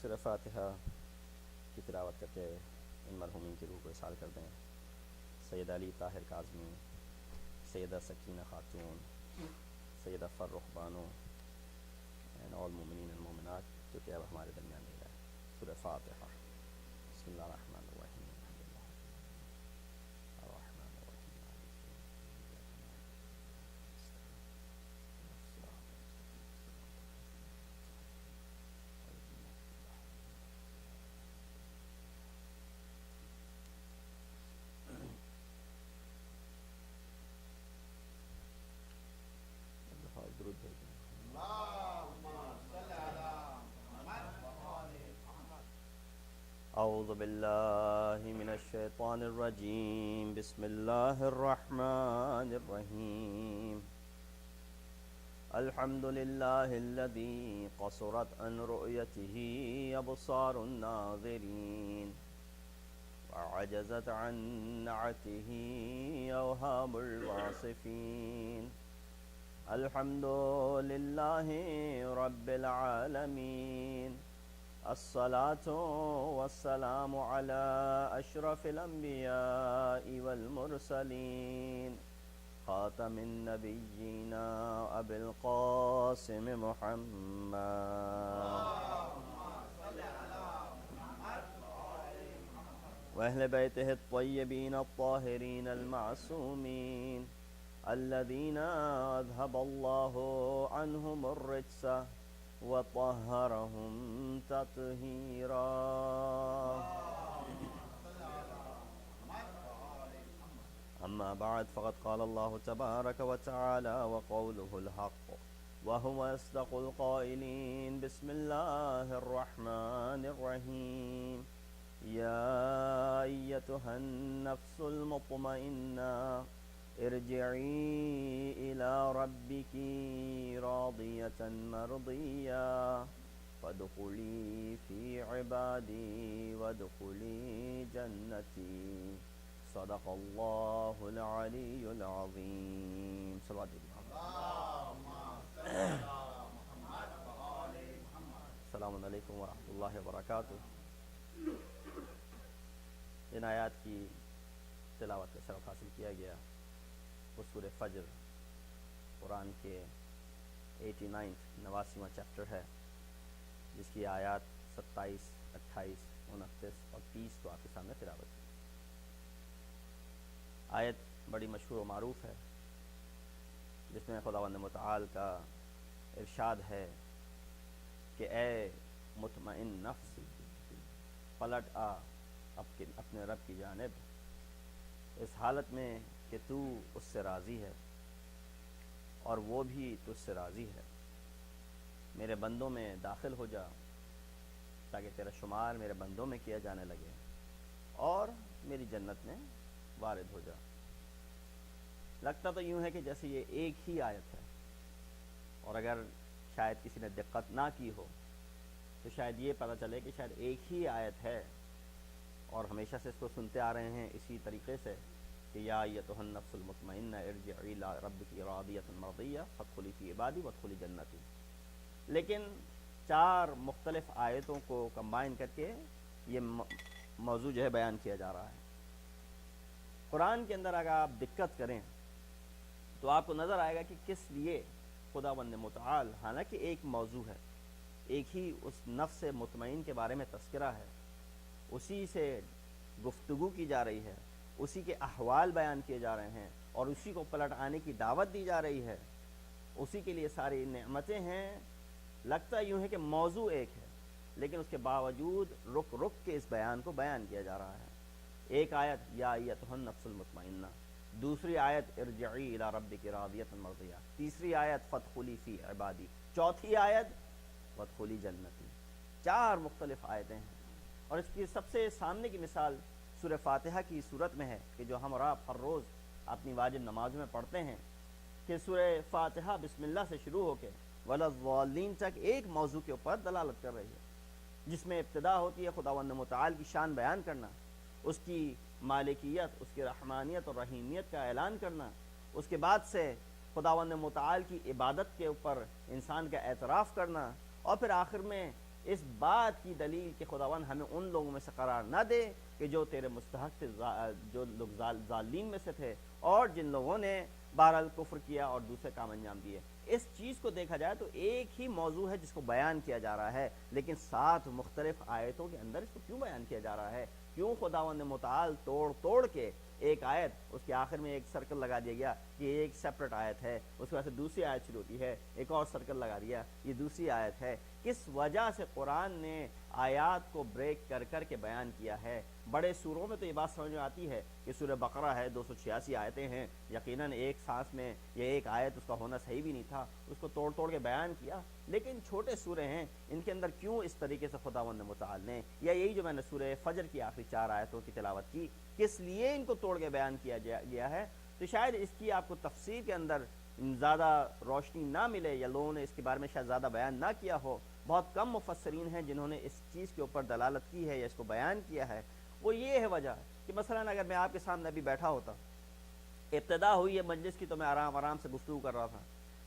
سورہ فاتحہ کی تلاوت کر کے ان مرحومین کی روح کو اصال کر دیں۔ سید علی طاہر کاظمی، سیدہ سکینہ خاتون، سیدہ فرخ بانو اینڈ آل مومنین اینڈ مومنات جو کہ اب ہمارے درمیان نہیں رہے۔ سورہ فاتحہ۔ بسم اللہ الرحمن الرحیم۔ الرحمن الرحیم۔ درود بھیجیں۔ اعوذ باللہ من الشیطان الرجیم، بسم اللہ الرحمن الرحیم۔ الحمد للہ الذی قصرت عن رؤیتہ ابصار الناظرین وعجزت عن نعتہ اوہام الواصفین۔ الحمد للہ رب العالمین، الصلاة والسلام علی اشرف الانبیاء والمرسلین، خاتم النبیین ابی القاسم محمد واہل بیتہ الطیبین الطاہرین المعصومین الذین اذهب اللہ عنہم الرجس وطہرہم تطہیرا۔ اما بعد فقد قال اللہ تبارک وتعالی وقولہ الحق وهو اصدق القائلین۔ بسم اللہ الرحمن الرحیم۔ یا ایتها النفس المطمئنہ ارجعی الی ربک راضیة مرضیہ فادخلی فی عبادی وادخلی جنتی۔ صدق اللہ العلی العظیم۔ صلوات السلام علیکم ورحمۃ اللہ وبرکاتہ۔ ان آیات کی تلاوت کا شرف حاصل کیا گیا وہ سورہ فجر، قرآن کے 89واں چیپٹر ہے، جس کی آیات 27، 28، 29 اور 30 کو آپ کے سامنے تلاوت کی۔ آیت بڑی مشہور و معروف ہے، جس میں خداوند متعال کا ارشاد ہے کہ اے مطمئن نفس، پلٹ آ اپنے رب کی جانب، اس حالت میں کہ تو اس سے راضی ہے اور وہ بھی تجھ سے راضی ہے۔ میرے بندوں میں داخل ہو جا تاکہ تیرا شمار میرے بندوں میں کیا جانے لگے اور میری جنت میں وارد ہو جا۔ لگتا تو یوں ہے کہ جیسے یہ ایک ہی آیت ہے، اور اگر شاید کسی نے دقت نہ کی ہو تو شاید یہ پتہ چلے کہ شاید ایک ہی آیت ہے، اور ہمیشہ سے اس کو سنتے آ رہے ہیں اسی طریقے سے کہ یا ایتھا النفس المطمئنہ ارجعی الی ربک راضیۃ مرضیہ فادخلی فی عبادی وادخلی جنتی۔ لیکن 4 مختلف آیتوں کو کمبائن کر کے یہ موضوع جو ہے بیان کیا جا رہا ہے۔ قرآن کے اندر اگر آپ دقت کریں تو آپ کو نظر آئے گا کہ کس لیے خداوند متعال، حالانکہ ایک موضوع ہے، ایک ہی اس نفس مطمئن کے بارے میں تذکرہ ہے، اسی سے گفتگو کی جا رہی ہے، اسی کے احوال بیان کیے جا رہے ہیں اور اسی کو پلٹ آنے کی دعوت دی جا رہی ہے، اسی کے لیے ساری نعمتیں ہیں۔ لگتا یوں ہے کہ موضوع ایک ہے، لیکن اس کے باوجود رک رک کے اس بیان کو بیان کیا جا رہا ہے۔ ایک آیت یا ایتھا النفس المطمئنہ، دوسری آیت ارجعی الی ربک راضیۃ مرضیہ، تیسری آیت فادخلی فی عبادی، چوتھی آیت وادخلی جنتی۔ 4 مختلف آیتیں ہیں، اور اس کی سب سے سامنے کی مثال سورہ فاتحہ کی صورت میں ہے کہ جو ہم اور آپ ہر روز اپنی واجب نماز میں پڑھتے ہیں، کہ سورہ فاتحہ بسم اللہ سے شروع ہو کے ولا الضالین تک ایک موضوع کے اوپر دلالت کر رہی ہے، جس میں ابتدا ہوتی ہے خداوند متعال کی شان بیان کرنا، اس کی مالکیت، اس کی رحمانیت اور رحیمیت کا اعلان کرنا، اس کے بعد سے خداوند متعال کی عبادت کے اوپر انسان کا اعتراف کرنا، اور پھر آخر میں اس بات کی دلیل کہ خداوند ہمیں ان لوگوں میں سے قرار نہ دے کہ جو تیرے مستحق تھے، جو لوگ ظالمین میں سے تھے، اور جن لوگوں نے بہرحال کفر کیا اور دوسرے کام انجام دیے۔ اس چیز کو دیکھا جائے تو ایک ہی موضوع ہے جس کو بیان کیا جا رہا ہے، لیکن 7 مختلف آیتوں کے اندر اس کو کیوں بیان کیا جا رہا ہے؟ کیوں خداوند متعال توڑ کے ایک آیت، اس کے آخر میں ایک سرکل لگا دیا گیا کہ یہ ایک سیپریٹ آیت ہے، اس کے بعد سے دوسری آیت شروع ہوتی ہے، ایک اور سرکل لگا دیا یہ دوسری آیت ہے۔ کس وجہ سے قرآن نے آیات کو بریک کر کے بیان کیا ہے؟ بڑے سوروں میں تو یہ بات سمجھ میں آتی ہے کہ سورہ بقرہ ہے، 286 آیتیں ہیں، یقیناً ایک سانس میں یہ ایک آیت اس کا ہونا صحیح بھی نہیں تھا، اس کو توڑ کے بیان کیا۔ لیکن چھوٹے سورے ہیں، ان کے اندر کیوں اس طریقے سے خداوند متعال نے، یا یہی جو میں نے سورہ فجر کی آخری 4 آیتوں کی تلاوت کی، کس لیے ان کو توڑ کے بیان کیا گیا ہے؟ تو شاید اس کی آپ کو تفسیر کے اندر زیادہ روشنی نہ ملے، یا لوگوں نے اس کے بارے میں شاید زیادہ بیان نہ کیا ہو۔ بہت کم مفسرین ہیں جنہوں نے اس چیز کے اوپر دلالت کی ہے یا اس کو بیان کیا ہے۔ وہ یہ ہے وجہ کہ مثلا اگر میں آپ کے سامنے ابھی بیٹھا ہوتا، ابتدا ہوئی ہے مجلس کی تو میں آرام سے گفتگو کر رہا تھا،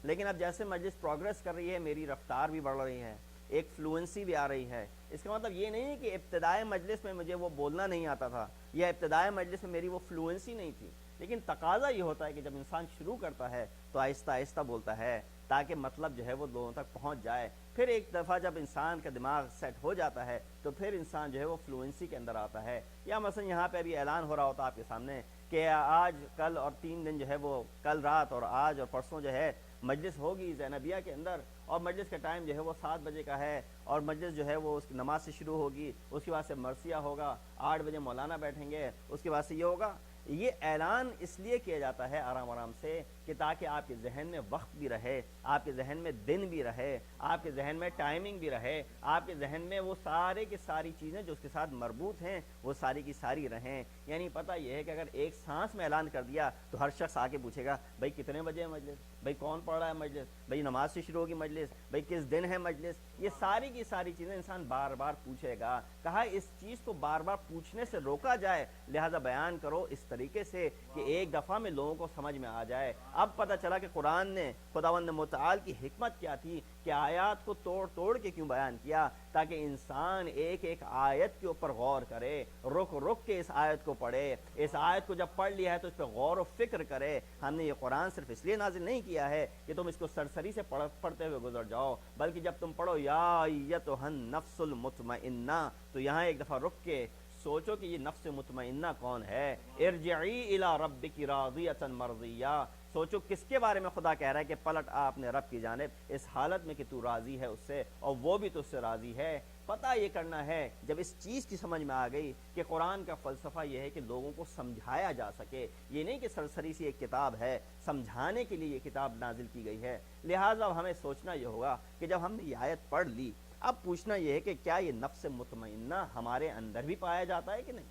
لیکن اب جیسے مجلس پروگریس کر رہی ہے، میری رفتار بھی بڑھ رہی ہے، ایک فلوئنسی بھی آ رہی ہے۔ اس کا مطلب یہ نہیں ہے کہ ابتدائے مجلس میں مجھے وہ بولنا نہیں آتا تھا، یا ابتدائے مجلس میں میری وہ فلوئنسی نہیں تھی، لیکن تقاضا یہ ہوتا ہے کہ جب انسان شروع کرتا ہے تو آہستہ آہستہ بولتا ہے تاکہ مطلب جو ہے وہ لوگوں تک پہنچ جائے۔ پھر ایک دفعہ جب انسان کا دماغ سیٹ ہو جاتا ہے تو پھر انسان جو ہے وہ فلوئنسی کے اندر آتا ہے۔ یا مثلا یہاں پہ ابھی اعلان ہو رہا ہوتا آپ کے سامنے کہ آج کل اور 3 دن جو ہے وہ کل رات اور آج اور پرسوں جو ہے مجلس ہوگی زینبیہ کے اندر، اور مجلس کا ٹائم جو ہے وہ 7 بجے کا ہے، اور مجلس جو ہے وہ اس کی نماز سے شروع ہوگی، اس کے بعد سے مرثیہ ہوگا، 8 بجے مولانا بیٹھیں گے، اس کے بعد سے یہ ہوگا۔ یہ اعلان اس لیے کیا جاتا ہے آرام سے کہ تاکہ آپ کے ذہن میں وقت بھی رہے، آپ کے ذہن میں دن بھی رہے، آپ کے ذہن میں ٹائمنگ بھی رہے، آپ کے ذہن میں وہ سارے کی ساری چیزیں جو اس کے ساتھ مربوط ہیں وہ ساری کی ساری رہیں۔ یعنی پتہ یہ ہے کہ اگر ایک سانس میں اعلان کر دیا تو ہر شخص آ کے پوچھے گا بھائی کتنے بجے ہے مجلس، بھائی کون پڑھ رہا ہے مجلس، بھائی نماز سے شروع ہوگی مجلس، بھائی کس دن ہے مجلس، یہ ساری کی ساری چیزیں انسان بار بار پوچھے گا۔ کہا اس چیز کو بار بار پوچھنے سے روکا جائے، لہذا بیان کرو اس طریقے سے کہ ایک دفعہ میں لوگوں کو سمجھ میں آ جائے۔ اب پتہ چلا کہ قرآن نے خداوند متعال کی حکمت کیا تھی کہ آیات کو توڑ کے کیوں بیان کیا، تاکہ انسان ایک ایک آیت کے اوپر غور کرے، رک کے اس آیت کو پڑھے، اس آیت کو جب پڑھ لیا ہے تو اس پہ غور و فکر کرے۔ ہم نے یہ قرآن صرف اس لیے نازل نہیں کیا ہے کہ تم اس کو سرسری سے پڑھتے ہوئے گزر جاؤ، بلکہ جب تم پڑھو یا ایتھا النفس المطمئنہ تو یہاں ایک دفعہ رک کے سوچو کہ یہ نفس مطمئنہ کون ہے۔ ارجعی الی ربک راضیۃ مرضیہ، سوچو کس کے بارے میں خدا کہہ رہا ہے کہ پلٹ آ اپنے رب کی جانب اس حالت میں کہ تو راضی ہے اس سے اور وہ بھی تجھ سے راضی ہے۔ پتہ یہ کرنا ہے جب اس چیز کی سمجھ میں آ گئی کہ قرآن کا فلسفہ یہ ہے کہ لوگوں کو سمجھایا جا سکے، یہ نہیں کہ سرسری سی ایک کتاب ہے، سمجھانے کے لیے یہ کتاب نازل کی گئی ہے۔ لہٰذا اب ہمیں سوچنا یہ ہوگا کہ جب ہم نے یہ آیت پڑھ لی، اب پوچھنا یہ ہے کہ کیا یہ نفس مطمئنہ ہمارے اندر بھی پایا جاتا ہے کہ نہیں؟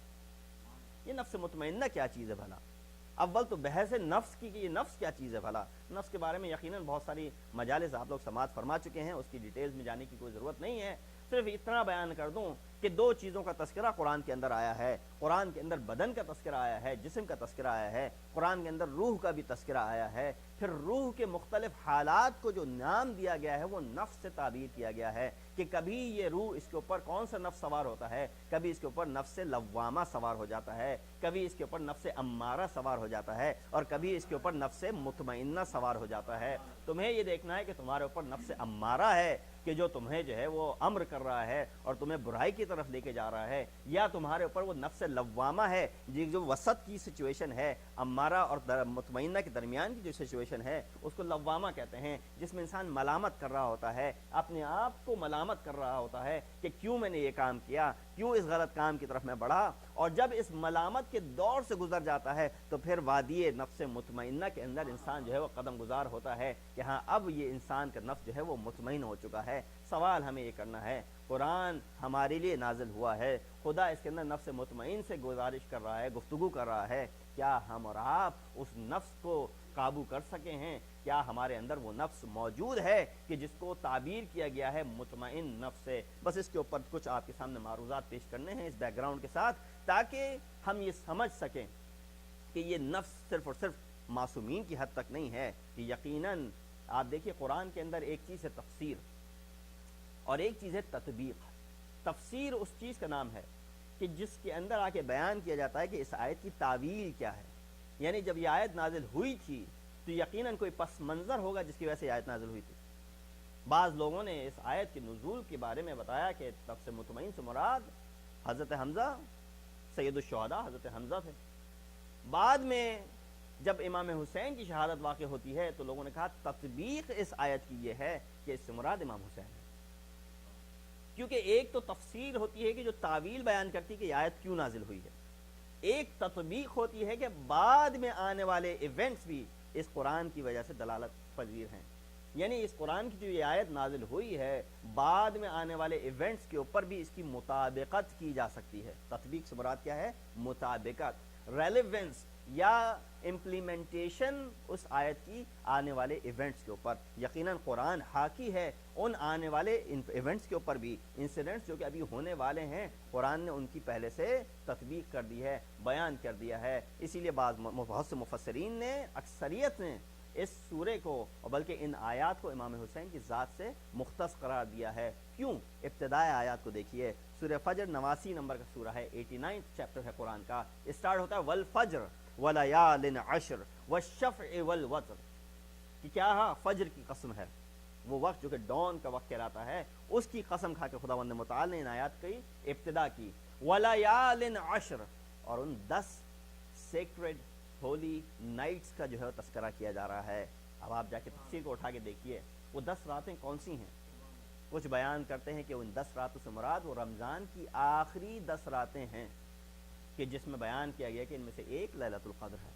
یہ نفس مطمئنہ کیا چیز ہے بھلا؟ اول تو بحث ہے نفس کی کہ یہ نفس کیا چیز ہے بھلا۔ نفس کے بارے میں یقیناً بہت ساری مجالس آپ لوگ سماعت فرما چکے ہیں، اس کی ڈیٹیلز میں جانے کی کوئی ضرورت نہیں ہے۔ صرف اتنا بیان کر دوں کہ 2 چیزوں کا تذکرہ قرآن کے اندر آیا ہے۔ قرآن کے اندر بدن کا تذکرہ آیا ہے، جسم کا تذکرہ آیا ہے، قرآن کے اندر روح کا بھی تذکرہ آیا ہے۔ پھر روح کے مختلف حالات کو جو نام دیا گیا ہے وہ نفس سے تعبیر کیا گیا ہے کہ کبھی یہ روح اس کے اوپر کون سا نفس سوار ہوتا ہے، کبھی اس کے اوپر نفس لوامہ سوار ہو جاتا ہے، کبھی اس کے اوپر نفس امارہ سوار ہو جاتا ہے، اور کبھی اس کے اوپر نفس مطمئنہ سوار ہو جاتا ہے۔ تمہیں یہ دیکھنا ہے کہ تمہارے اوپر نفس امارہ ہے کہ جو تمہیں جو ہے وہ امر کر رہا ہے اور تمہیں برائی کی طرف لے کے جا رہا ہے، یا تمہارے اوپر وہ نفس لوامہ ہے جو وسط کی سچویشن ہے، امارہ اور مطمئنہ کے درمیان کی جو سچویشن ہے اس کو لوامہ کہتے ہیں، جس میں انسان ملامت کر رہا ہوتا ہے، اپنے آپ کو ملامت کر رہا ہوتا ہے کہ کیوں میں نے یہ کام کیا، کیوں اس غلط کام کی طرف میں بڑھا۔ اور جب اس ملامت کے دور سے گزر جاتا ہے تو پھر وادی نفس مطمئنہ کے اندر انسان جو ہے وہ قدم گزار ہوتا ہے کہ ہاں اب یہ انسان کا نفس جو ہے وہ مطمئن ہو چکا ہے۔ سوال ہمیں یہ کرنا ہے، قرآن ہمارے لیے نازل ہوا ہے، خدا اس کے اندر نفس مطمئن سے گزارش کر رہا ہے، گفتگو کر رہا ہے، کیا ہم اور آپ اس نفس کو قابو کر سکے ہیں؟ کیا ہمارے اندر وہ نفس موجود ہے کہ جس کو تعبیر کیا گیا ہے مطمئن نفس سے؟ بس اس کے اوپر کچھ آپ کے سامنے معروضات پیش کرنے ہیں اس بیک گراؤنڈ کے ساتھ، تاکہ ہم یہ سمجھ سکیں کہ یہ نفس صرف اور صرف معصومین کی حد تک نہیں ہے، کہ یقیناً آپ دیکھیے قرآن کے اندر ایک چیز ہے تفسیر۔ اور ایک چیز ہے تطبیق. تفسیر اس چیز کا نام ہے کہ جس کے اندر آ کے بیان کیا جاتا ہے کہ اس آیت کی تعویل کیا ہے. یعنی جب یہ آیت نازل ہوئی تھی تو یقیناً کوئی پس منظر ہوگا جس کی وجہ سے آیت نازل ہوئی تھی. بعض لوگوں نے اس آیت کے نزول کے بارے میں بتایا کہ نفس مطمئن سے مراد حضرت حمزہ سید الشہداء حضرت حمزہ تھے. بعد میں جب امام حسین کی شہادت واقع ہوتی ہے تو لوگوں نے کہا تطبیق اس آیت کی یہ ہے کہ اس سے مراد امام حسین ہے. کیونکہ ایک تو تفسیر ہوتی ہے کہ جو تعویل بیان کرتی ہے کہ یہ آیت کیوں نازل ہوئی ہے, ایک تطبیق ہوتی ہے کہ بعد میں آنے والے ایونٹس بھی اس قرآن کی وجہ سے دلالت پذیر ہیں. یعنی اس قرآن کی جو یہ آیت نازل ہوئی ہے بعد میں آنے والے ایونٹس کے اوپر بھی اس کی مطابقت کی جا سکتی ہے. تطبیق سے مراد کیا ہے؟ مطابقت, ریلیونس یا امپلیمنٹیشن اس آیت کی آنے والے ایونٹس کے اوپر. یقیناً قرآن حاکی ہے ان آنے والے ایونٹس کے اوپر بھی. انسیڈنٹس جو کہ ابھی ہونے والے ہیں قرآن نے ان کی پہلے سے تطبیق کر دی ہے, بیان کر دیا ہے. اسی لیے بہت سے مفسرین نے, اکثریت نے اس سورے کو اور بلکہ ان آیات کو امام حسین کی ذات سے مختص قرار دیا ہے. کیوں؟ ابتدائی آیات کو دیکھیے. سورہ فجر 89 نمبر کا سورہ ہے, 89 چیپٹر ہے قرآن کا. اسٹارٹ ہوتا ہے والفجر ولیال عشر والشفع والوتر, کہ کیا فجر کی قسم ہے, وہ وقت جو کہ ڈون کا وقت کہلاتا ہے, اس کی قسم کھا کے خداوند متعال نے ان آیات کی ابتدا کی. ولیال عشر, اور ان 10 سیکرڈ ہولی نائٹس کا جو ہے تذکرہ کیا جا رہا ہے. اب آپ جا کے تفسیر کو اٹھا کے دیکھیے وہ 10 راتیں کون سی ہیں. کچھ بیان کرتے ہیں کہ ان 10 راتوں سے مراد وہ رمضان کی آخری 10 راتیں ہیں, کہ جس میں بیان کیا گیا کہ ان میں سے ایک لیلۃ القدر ہے.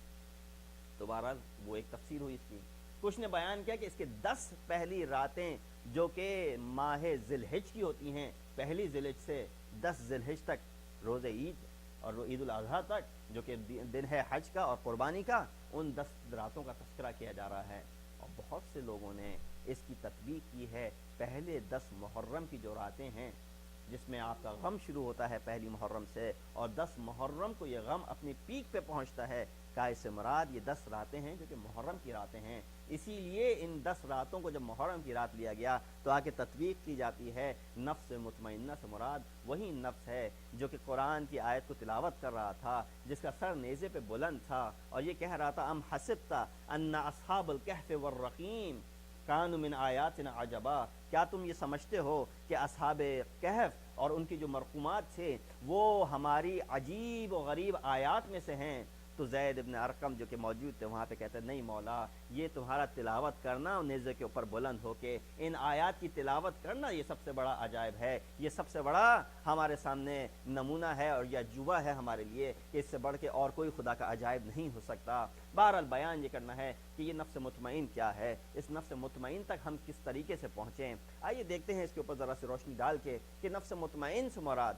تو بہرحال وہ ایک تفسیر ہوئی اس کی. کچھ نے بیان کیا کہ اس کے 10 پہلی راتیں جو کہ ماہ ذی الحج کی ہوتی ہیں, پہلی ذی الحج سے 10 ذی الحج تک, روز عید اور عید الاضحیٰ تک جو کہ دن ہے حج کا اور قربانی کا, ان 10 راتوں کا تذکرہ کیا جا رہا ہے. اور بہت سے لوگوں نے اس کی تطبیق کی ہے پہلے 10 محرم کی جو راتیں ہیں جس میں آپ کا غم شروع ہوتا ہے پہلی محرم سے, اور 10 محرم کو یہ غم اپنی پیک پہ پہنچتا ہے, کا اس سے مراد یہ 10 راتیں ہیں جو کہ محرم کی راتیں ہیں. اسی لیے ان 10 راتوں کو جب محرم کی رات لیا گیا تو آگے تطبیق کی جاتی ہے. نفس مطمئنہ سے مراد وہی نفس ہے جو کہ قرآن کی آیت کو تلاوت کر رہا تھا, جس کا سر نیزے پہ بلند تھا اور یہ کہہ رہا تھا ام حسبت ان اصحاب الکہف والرقیم کانوا من آیاتنا عجبا, کیا تم یہ سمجھتے ہو کہ اصحاب کہف اور ان کی جو مرقومات تھے وہ ہماری عجیب و غریب آیات میں سے ہیں. تو زید ابن ارقم جو کہ موجود تھے وہاں پہ کہتے ہیں نہیں مولا, یہ تمہارا تلاوت کرنا نیزے کے اوپر بلند ہو کے ان آیات کی تلاوت کرنا یہ سب سے بڑا عجائب ہے, یہ سب سے بڑا ہمارے سامنے نمونہ ہے اور یہ عجوبہ ہے ہمارے لیے کہ اس سے بڑھ کے اور کوئی خدا کا عجائب نہیں ہو سکتا. بہرحال بیان یہ کرنا ہے کہ یہ نفس مطمئن کیا ہے, اس نفس مطمئن تک ہم کس طریقے سے پہنچیں. آئیے دیکھتے ہیں اس کے اوپر ذرا سی روشنی ڈال کے کہ نفس مطمئن سے مراد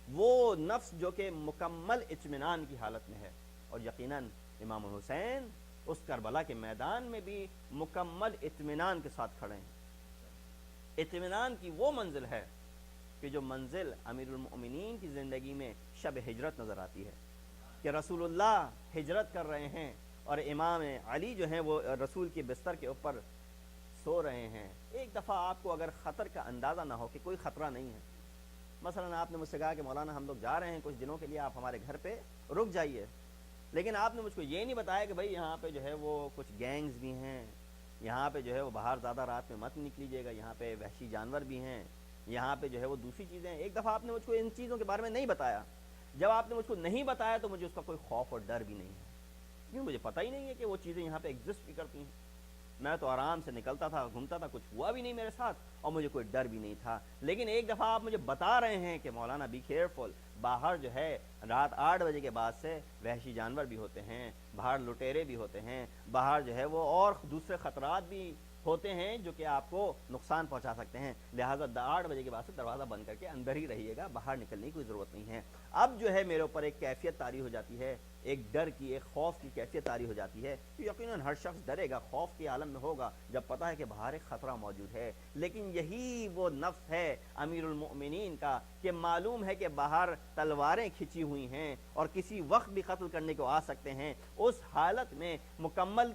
وہ نفس جو کہ مکمل اطمینان کی حالت میں ہے. اور یقیناً امام حسین اس کربلا کے میدان میں بھی مکمل اطمینان کے ساتھ کھڑے ہیں. اطمینان کی وہ منزل ہے کہ جو منزل امیر المؤمنین کی زندگی میں شب ہجرت نظر آتی ہے, کہ رسول اللہ ہجرت کر رہے ہیں اور امام علی جو ہیں وہ رسول کے بستر کے اوپر سو رہے ہیں. ایک دفعہ آپ کو اگر خطر کا اندازہ نہ ہو کہ کوئی خطرہ نہیں ہے, مثلا آپ نے مجھ سے کہا کہ مولانا ہم لوگ جا رہے ہیں کچھ دنوں کے لیے, آپ ہمارے گھر پہ رک جائیے, لیکن آپ نے مجھ کو یہ نہیں بتایا کہ بھائی یہاں پہ جو ہے وہ کچھ گینگز بھی ہیں, یہاں پہ جو ہے وہ باہر زیادہ رات میں مت نکلیجیے گا, یہاں پہ وحشی جانور بھی ہیں, یہاں پہ جو ہے وہ دوسری چیزیں ہیں. ایک دفعہ آپ نے مجھ کو ان چیزوں کے بارے میں نہیں بتایا. جب آپ نے مجھ کو نہیں بتایا تو مجھے اس کا کوئی خوف اور ڈر بھی نہیں ہے, کیوں مجھے پتہ ہی نہیں ہے کہ وہ چیزیں یہاں پہ ایگزسٹ بھی کرتی ہیں. میں تو آرام سے نکلتا تھا, گھومتا تھا, کچھ ہوا بھی نہیں میرے ساتھ اور مجھے کوئی ڈر بھی نہیں تھا. لیکن ایک دفعہ آپ مجھے بتا رہے ہیں کہ مولانا بی کیئرفل, باہر جو ہے رات 8 بجے کے بعد سے وحشی جانور بھی ہوتے ہیں, باہر لٹیرے بھی ہوتے ہیں, باہر جو ہے وہ اور دوسرے خطرات بھی ہوتے ہیں جو کہ آپ کو نقصان پہنچا سکتے ہیں, لہٰذا 8 بجے کے بعد سے دروازہ بند کر کے اندر ہی رہیے گا, باہر نکلنے کی کوئی ضرورت نہیں ہے. اب جو ہے میرے اوپر ایک کیفیت طاری ہو جاتی ہے ایک ڈر کی، ایک خوف کی کیفیت طاری ہو جاتی ہے، تو یقیناً ہر شخص ڈرے گا، خوف کے عالم میں ہوگا جب پتہ ہے کہ باہر ایک خطرہ موجود ہے۔ لیکن یہی وہ نفس ہے امیر المؤمنین کا کہ معلوم ہے کہ باہر تلواریں کھچی ہوئی ہیں اور کسی وقت بھی قتل کرنے کو آ سکتے ہیں، اس حالت میں مکمل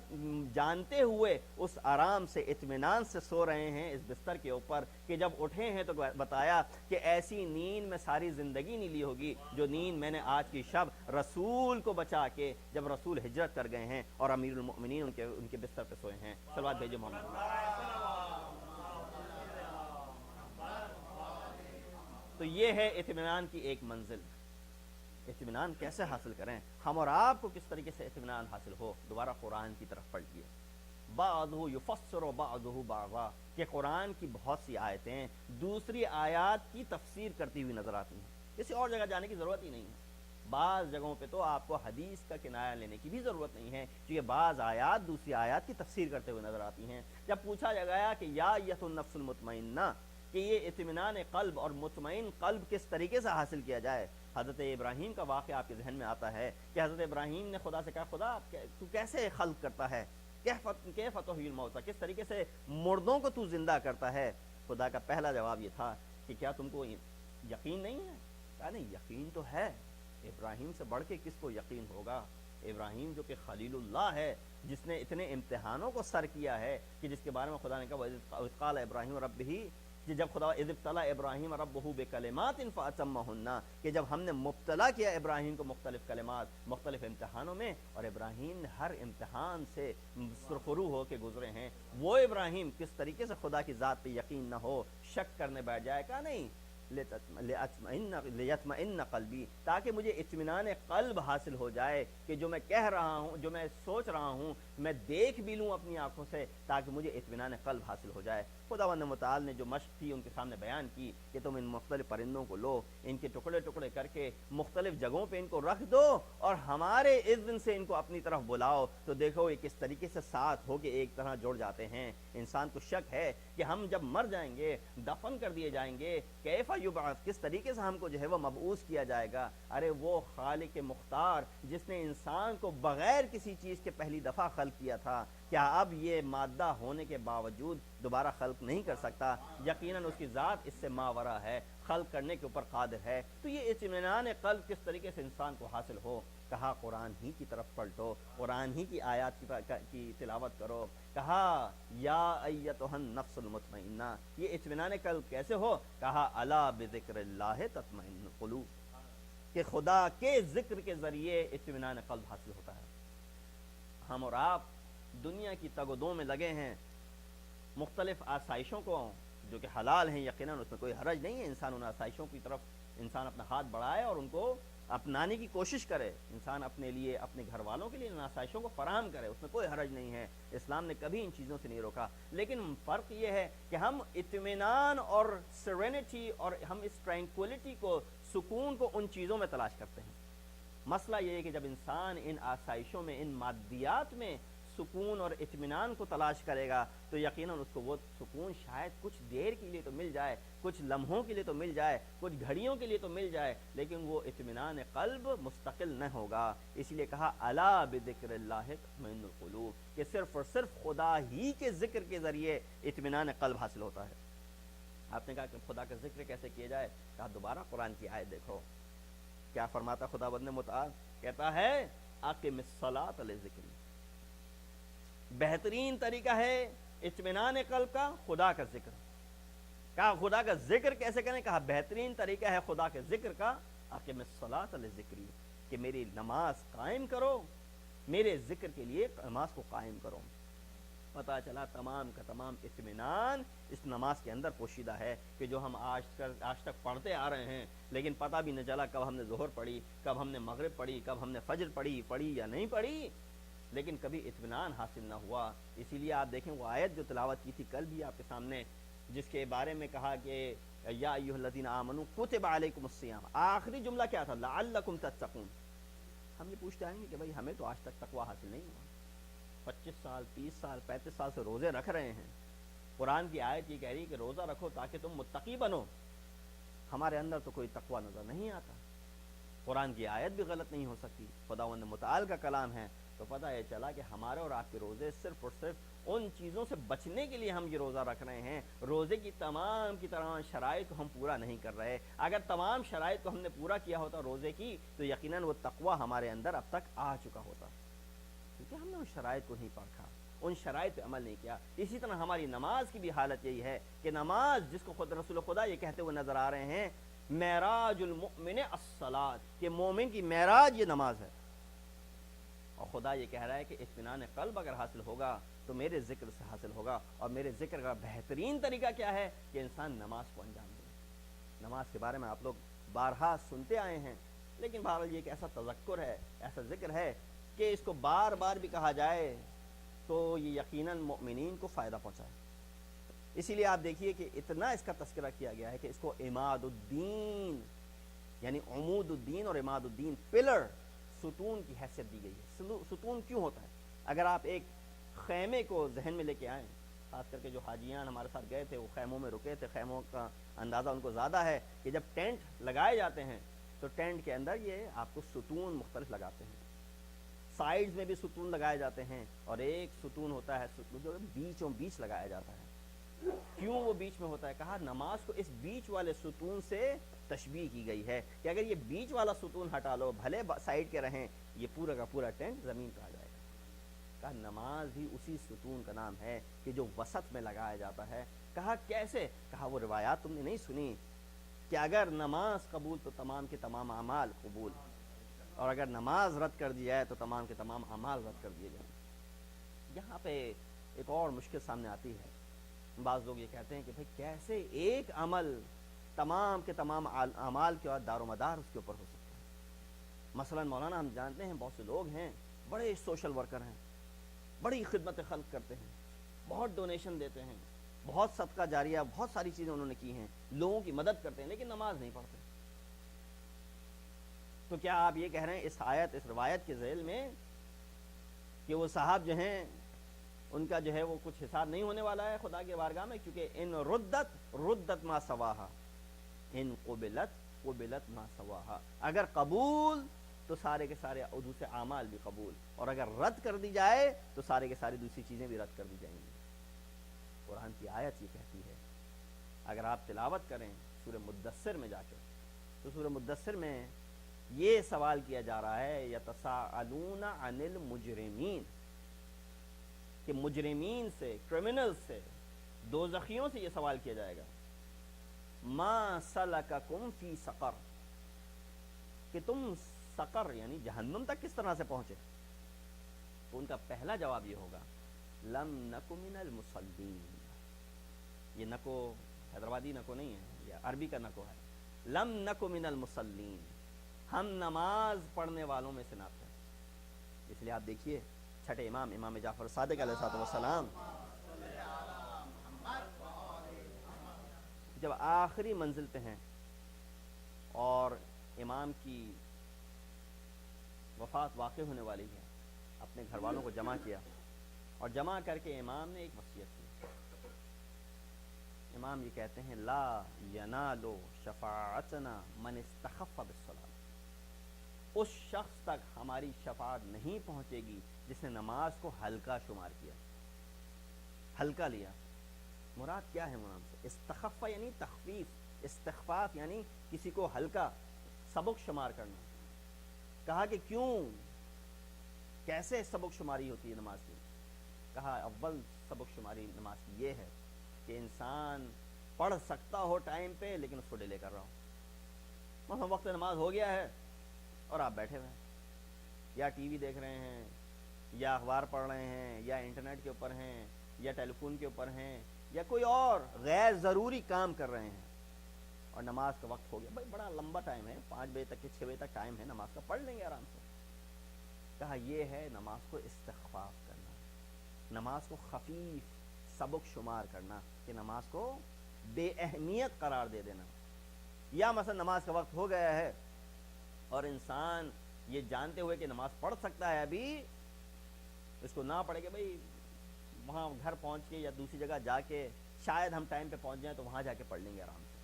جانتے ہوئے اس آرام سے اطمینان سے سو رہے ہیں اس بستر کے اوپر کہ جب اٹھے ہیں تو بتایا کہ ایسی نیند میں ساری زندگی نہیں لی ہوگی جو نیند میں نے آج کی شب رسول کو بچا کے جب رسول ہجرت کر گئے ہیں اور امیر المؤمنین ان کے بستر پہ سوئے ہیں۔ صلوات بھیجو محمد۔ تو یہ ہے اطمینان کی ایک منزل۔ اطمینان کیسے حاصل کریں؟ ہم اور آپ کو کس طریقے سے اطمینان حاصل ہو؟ دوبارہ قرآن کی طرف پلٹیے۔ بعضہ یفسر بعضہ بعضا، کہ قرآن کی بہت سی آیتیں دوسری آیات کی تفسیر کرتی ہوئی نظر آتی ہیں، کسی اور جگہ جانے کی ضرورت ہی نہیں ہے۔ بعض جگہوں پہ تو آپ کو حدیث کا کنایہ لینے کی بھی ضرورت نہیں ہے، کیونکہ بعض آیات دوسری آیات کی تفسیر کرتے ہوئے نظر آتی ہیں۔ جب پوچھا گیا کہ یا ایتھا النفس المطمئنہ، کہ یہ اطمینان قلب اور مطمئن قلب کس طریقے سے حاصل کیا جائے، حضرت ابراہیم کا واقعہ آپ کے ذہن میں آتا ہے کہ حضرت ابراہیم نے خدا سے کہا خدا تو کیسے خلق کرتا ہے، کیف تحیی الموتیٰ، کس طریقے سے مردوں کو تو زندہ کرتا ہے؟ خدا کا پہلا جواب یہ تھا کہ کیا تم کو یقین نہیں ہے؟ کہا نہیں، یقین تو ہے، ابراہیم سے بڑھ کے کس کو یقین ہوگا؟ ابراہیم جو کہ خلیل اللہ ہے، جس نے اتنے امتحانوں کو سر کیا ہے، کہ جس کے بارے میں خدا نے کہا وَإِذْ قَالَ إِبْرَاهِيمُ رَبِّهِ، کہ جب خدا اذ ابتلى ابراہیم ربہ بکلمات فاتمہن، کہ جب ہم نے مبتلا کیا ابراہیم کو مختلف کلمات، مختلف امتحانوں میں، اور ابراہیم نے ہر امتحان سے سرخرو ہو کے گزرے ہیں، وہ ابراہیم کس طریقے سے خدا کی ذات پہ یقین نہ ہو، شک کرنے بیٹھ جائے؟ کہا نہیں، لیطمئن قلبی، تاکہ مجھے اطمینان قلب حاصل ہو جائے کہ جو میں کہہ رہا ہوں، جو میں سوچ رہا ہوں، میں دیکھ بھی لوں اپنی آنکھوں سے، تاکہ مجھے اطمینان قلب حاصل ہو جائے۔ خداوند متعال نے جو مشق تھی ان کے سامنے بیان کی کہ تم ان مختلف پرندوں کو لو، ان کے ٹکڑے ٹکڑے کر کے مختلف جگہوں پہ ان کو رکھ دو اور ہمارے اذن سے ان کو اپنی طرف بلاؤ، تو دیکھو یہ کس طریقے سے ساتھ ہو کے ایک طرح جڑ جاتے ہیں۔ انسان کو شک ہے کہ ہم جب مر جائیں گے، دفن کر دیے جائیں گے، کیف یبعث، کس طریقے سے ہم کو جو ہے وہ مبعوث کیا جائے گا؟ ارے وہ خالق مختار جس نے انسان کو بغیر کسی چیز کے پہلی دفعہ خلق کیا تھا، کیا اب یہ مادہ ہونے کے باوجود دوبارہ خلق نہیں کر سکتا؟ یقیناً اس کی ذات اس سے ماورا ہے، خلق کرنے کے اوپر قادر ہے۔ تو یہ اطمینان قلب کس طریقے سے انسان کو حاصل ہو؟ کہا قرآن ہی کی طرف پلٹو، قرآن ہی کی آیات کی تلاوت کرو۔ کہا یا ایتھا النفس المطمئنہ، یہ اطمینان قلب کیسے ہو؟ کہا الا بذکر اللہ تطمئن القلوب، کہ خدا کے ذکر کے ذریعے اطمینان قلب حاصل ہوتا ہے۔ ہم اور آپ دنیا کی تگ و دو میں لگے ہیں، مختلف آسائشوں کو جو کہ حلال ہیں، یقیناً اس میں کوئی حرج نہیں ہے، انسان ان آسائشوں کی طرف انسان اپنا ہاتھ بڑھائے اور ان کو اپنانے کی کوشش کرے، انسان اپنے لیے، اپنے گھر والوں کے لیے ان آسائشوں کو فراہم کرے، اس میں کوئی حرج نہیں ہے، اسلام نے کبھی ان چیزوں سے نہیں روکا۔ لیکن فرق یہ ہے کہ ہم اطمینان اور سیرینٹی اور ہم اس ٹرینکولیٹی کو، سکون کو ان چیزوں میں تلاش کرتے ہیں۔ مسئلہ یہ ہے کہ جب انسان ان آسائشوں میں، ان مادیات میں سکون اور اطمینان کو تلاش کرے گا تو یقیناً اس کو وہ سکون شاید کچھ دیر کے لیے تو مل جائے، کچھ لمحوں کے لیے تو مل جائے، کچھ گھڑیوں کے لیے تو مل جائے، لیکن وہ اطمینان قلب مستقل نہ ہوگا۔ اس لیے کہا الا بذکر اللہ تطمئن القلوب، کہ صرف اور صرف خدا ہی کے ذکر کے ذریعے اطمینان قلب حاصل ہوتا ہے۔ آپ نے کہا کہ خدا کا ذکر کیسے کیا جائے؟ کہا دوبارہ قرآن کی آیت دیکھو، کیا فرماتا خداوند متعال؟ کہتا ہے اقم الصلاۃ لذکری، بہترین طریقہ ہے اطمینان قلب کا خدا کا ذکر۔ کہا خدا کا ذکر کیسے کریں؟ کہا بہترین طریقہ ہے خدا کے ذکر کا اقم الصلاۃ لذکری، کہ میری نماز قائم کرو، میرے ذکر کے لیے نماز کو قائم کرو۔ پتہ چلا تمام کا تمام اطمینان اس نماز کے اندر پوشیدہ ہے، کہ جو ہم آج تک پڑھتے آ رہے ہیں، لیکن پتہ بھی نہ چلا کب ہم نے ظہر پڑھی، کب ہم نے مغرب پڑھی، کب ہم نے فجر پڑھی یا نہیں پڑھی، لیکن کبھی اطمینان حاصل نہ ہوا۔ اسی لیے آپ دیکھیں وہ آیت جو تلاوت کی تھی کل بھی آپ کے سامنے، جس کے بارے میں کہا کہ یا ایھا الذین آمنوا کتب علیکم الصیام، آخری جملہ کیا تھا؟ لعلکم تتقون۔ ہم یہ پوچھتے آئیں گے کہ بھائی ہمیں تو آج تک تقویٰ حاصل نہیں ہوا، 25 سال 30 سال 35 سال سے روزے رکھ رہے ہیں، قرآن کی آیت یہ کہہ رہی ہے کہ روزہ رکھو تاکہ تم متقی بنو، ہمارے اندر تو کوئی تقویٰ نظر نہیں آتا۔ قرآن کی آیت بھی غلط نہیں ہو سکتی، خداوند متعال کا کلام ہے، تو پتہ یہ چلا کہ ہمارے اور آپ کے روزے صرف اور صرف ان چیزوں سے بچنے کے لیے ہم یہ روزہ رکھ رہے ہیں۔ روزے کی تمام شرائط کو ہم پورا نہیں کر رہے۔ اگر تمام شرائط کو ہم نے پورا کیا ہوتا روزے کی تو یقیناً وہ تقوی ہمارے اندر اب تک آ چکا ہوتا، کیونکہ ہم نے ان شرائط کو نہیں پرکھا، ان شرائط پہ عمل نہیں کیا۔ اسی طرح ہماری نماز کی بھی حالت یہی ہے کہ نماز جس کو خود رسول خدا یہ کہتے ہوئے نظر آ رہے ہیں معراج المؤمن الصلاۃ، کہ مومن کی معراج یہ نماز ہے، اور خدا یہ کہہ رہا ہے کہ اطمینان قلب اگر حاصل ہوگا تو میرے ذکر سے حاصل ہوگا، اور میرے ذکر کا بہترین طریقہ کیا ہے کہ انسان نماز کو انجام دے۔ نماز کے بارے میں آپ لوگ بارہا سنتے آئے ہیں، لیکن بہرحال یہ ایک ایسا تذکر ہے، ایسا ذکر ہے کہ اس کو بار بار بھی کہا جائے تو یہ یقیناً مؤمنین کو فائدہ پہنچائے۔ اسی لیے آپ دیکھیے کہ اتنا اس کا تذکرہ کیا گیا ہے کہ اس کو عماد الدین یعنی عمود الدین اور عماد الدین، پلر، ستون کی حیثیت دی گئی ہے۔ ستون کیوں ہوتا ہے؟ اگر آپ ایک خیمے کو ذہن میں لے کے آئیں، خاص کر کے جو حاجیان ہمارے ساتھ گئے تھے وہ خیموں میں رکے تھے، خیموں کا اندازہ ان کو زیادہ ہے کہ جب ٹینٹ لگائے جاتے ہیں تو ٹینٹ کے اندر یہ آپ کو ستون مختلف لگاتے ہیں، سائیڈز میں بھی ستون لگائے جاتے ہیں، اور ایک ستون ہوتا ہے جو بیچوں بیچ لگایا جاتا ہے۔ کیوں وہ بیچ میں ہوتا ہے؟ کہا نماز کو اس بیچ والے ستون سے تشبیہ کی گئی ہے کہ اگر یہ بیچ والا ستون ہٹا لو، بھلے سائیڈ کے رہیں، یہ پورا کا پورا ٹینٹ زمین پہ آ جائے گا۔ کہا نماز بھی اسی ستون کا نام ہے کہ جو وسط میں لگایا جاتا ہے۔ کہا کیسے؟ کہا وہ روایات تم نے نہیں سنی کہ اگر نماز قبول تو تمام کے تمام اعمال قبول، اور اگر نماز رد کر دی جائے تو تمام کے تمام اعمال رد کر دیے جائیں۔ یہاں پہ ایک اور مشکل سامنے آتی ہے۔ بعض لوگ یہ کہتے ہیں کہ بھئی کیسے ایک عمل تمام کے تمام اعمال کے بعد دار و مدار اس کے اوپر ہو سکتا ہے؟ مثلا مولانا ہم جانتے ہیں بہت سے لوگ ہیں بڑے سوشل ورکر ہیں، بڑی خدمت خلق کرتے ہیں، بہت ڈونیشن دیتے ہیں، بہت صدقہ جاریہ، بہت ساری چیزیں انہوں نے کی ہیں، لوگوں کی مدد کرتے ہیں، لیکن نماز نہیں پڑھتے۔ تو کیا آپ یہ کہہ رہے ہیں اس آیت، اس روایت کے ذیل میں کہ وہ صاحب جو ہیں ان کا جو ہے وہ کچھ حساب نہیں ہونے والا ہے خدا کے بارگاہ میں؟ کیونکہ ان ردت ما سواہا، ان قبلت ما سواہا، اگر قبول تو سارے کے سارے دوسرے اعمال بھی قبول، اور اگر رد کر دی جائے تو سارے کے ساری دوسری چیزیں بھی رد کر دی جائیں گی۔ قرآن کی آیت یہ کہتی ہے۔ اگر آپ تلاوت کریں سورہ مدثر میں جا کے، تو سورہ مدثر میں یہ سوال کیا جا رہا ہے یتساءلون عن المجرمین، کہ مجرمین سے، کرمنل سے، دوزخیوں سے یہ سوال کیا جائے گا، ما سلککم فی سقر، کہ تم سقر یعنی جہنم تک کس طرح سے پہنچے؟ تو ان کا پہلا جواب یہ ہوگا لم نک من المصلین۔ یہ نکو حیدرآبادی نکو نہیں ہے، یہ عربی کا نکو ہے۔ لم نک من المصلین، ہم نماز پڑھنے والوں میں سے نہ تھے۔ اس لیے آپ دیکھیے چھٹے امام، امام جعفر صادق علیہ السلام، جب آخری منزل پہ ہیں اور امام کی وفات واقع ہونے والی ہے، اپنے گھر والوں کو جمع کیا، اور جمع کر کے امام نے ایک وصیت کی۔ امام یہ کہتے ہیں لا ینال شفاعتنا من استخف بالصلاۃ، اس شخص تک ہماری شفاعت نہیں پہنچے گی جس نے نماز کو ہلکا شمار کیا، ہلکا لیا۔ مراد کیا ہے مراد سے؟ استخف یعنی تخفیف، استخفاف یعنی کسی کو ہلکا سبق شمار کرنا۔ کہا کہ کیوں، کیسے سبق شماری ہوتی ہے نماز کی؟ کہا اول سبق شماری نماز کی یہ ہے کہ انسان پڑھ سکتا ہو ٹائم پہ لیکن اس کو ڈیلے کر رہا ہو۔ مثلا وقت نماز ہو گیا ہے اور آپ بیٹھے ہوئے ہیں، یا ٹی وی دیکھ رہے ہیں، یا اخبار پڑھ رہے ہیں، یا انٹرنیٹ کے اوپر ہیں، یا ٹیلی فون کے اوپر ہیں، یا کوئی اور غیر ضروری کام کر رہے ہیں، اور نماز کا وقت ہو گیا۔ بھائی بڑا لمبا ٹائم ہے، 5 بجے تک کے 6 بجے تک ٹائم ہے نماز کا، پڑھ لیں گے آرام سے۔ کہا یہ ہے نماز کو استخفاف کرنا، نماز کو خفیف سبق شمار کرنا، کہ نماز کو بے اہمیت قرار دے دینا۔ یا مثلا نماز کا وقت ہو گیا ہے اور انسان یہ جانتے ہوئے کہ نماز پڑھ سکتا ہے ابھی، اس کو نہ پڑھے کہ بھئی وہاں گھر پہنچ کے یا دوسری جگہ جا کے شاید ہم ٹائم پہ پہنچ جائیں تو وہاں جا کے پڑھ لیں گے آرام سے۔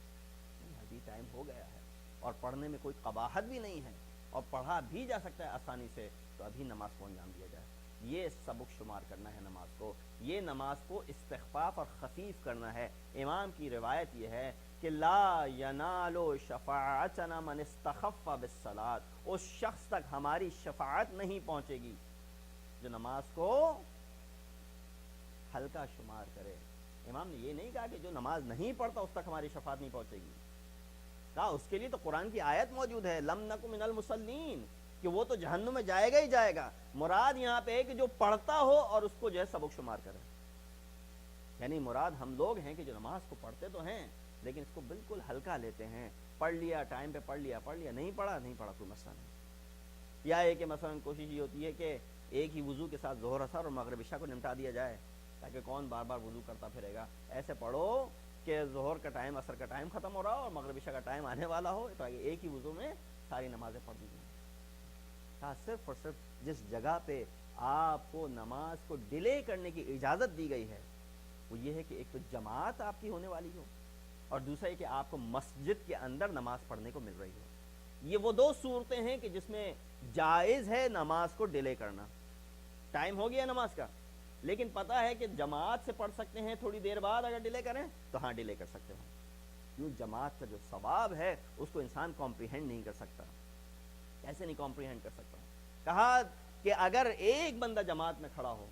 ابھی ٹائم ہو گیا ہے اور پڑھنے میں کوئی قباحت بھی نہیں ہے، اور پڑھا بھی جا سکتا ہے آسانی سے، تو ابھی نماز کو انجام دیا جائے۔ یہ سبق شمار کرنا ہے نماز کو، یہ نماز کو استخفاف اور خفیف کرنا ہے۔ امام کی روایت یہ ہے کہ لا ینال شفاعتنا من استخف بالصلاۃ، اس شخص تک ہماری شفاعت نہیں پہنچے گی جو نماز کو ہلکا شمار کرے۔ امام نے یہ نہیں کہا کہ جو نماز نہیں پڑھتا اس تک ہماری شفاعت نہیں پہنچے گی، کہا اس کے لیے تو قرآن کی آیت موجود ہے لم نکن من المصلین، کہ وہ تو جہنم میں جائے گا ہی جائے گا۔ مراد یہاں پہ ہے کہ جو پڑھتا ہو اور اس کو جو ہے سبق شمار کرے، یعنی مراد ہم لوگ ہیں کہ جو نماز کو پڑھتے تو ہیں لیکن اس کو بالکل ہلکا لیتے ہیں، پڑھ لیا ٹائم پہ پڑھ لیا، نہیں پڑھا کوئی مسئلہ نہیں۔ یا ہے کہ مثلا کوشش یہ ہوتی ہے کہ ایک ہی وضو کے ساتھ ظہر اثر اور مغرب عشاء کو نمٹا دیا جائے، تاکہ کون بار بار وضو کرتا پھرے گا۔ ایسے پڑھو کہ ظہر کا ٹائم عصر کا ٹائم ختم ہو رہا ہو اور مغرب عشاء کا ٹائم آنے والا ہو، تاکہ ایک ہی وضو میں ساری نمازیں پڑھ دی جائیں۔ صرف اور صرف جس جگہ پہ آپ کو نماز کو ڈیلے کرنے کی اجازت دی گئی ہے وہ یہ ہے کہ ایک تو جماعت آپ کی ہونے والی ہو، اور دوسرا یہ کہ آپ کو مسجد کے اندر نماز پڑھنے کو مل رہی ہو۔ یہ وہ دو صورتیں ہیں کہ جس میں جائز ہے نماز کو ڈیلے کرنا۔ ٹائم ہو گیا نماز کا لیکن پتہ ہے کہ جماعت سے پڑھ سکتے ہیں، تھوڑی دیر بعد اگر ڈیلے کریں تو ہاں ڈیلے کر سکتے ہیں۔ کیوں؟ جماعت کا جو ثواب ہے اس کو انسان کمپریہنڈ نہیں کر سکتا۔ کیسے نہیں کمپریہنڈ کر سکتا؟ کہا کہ اگر ایک بندہ جماعت میں کھڑا ہو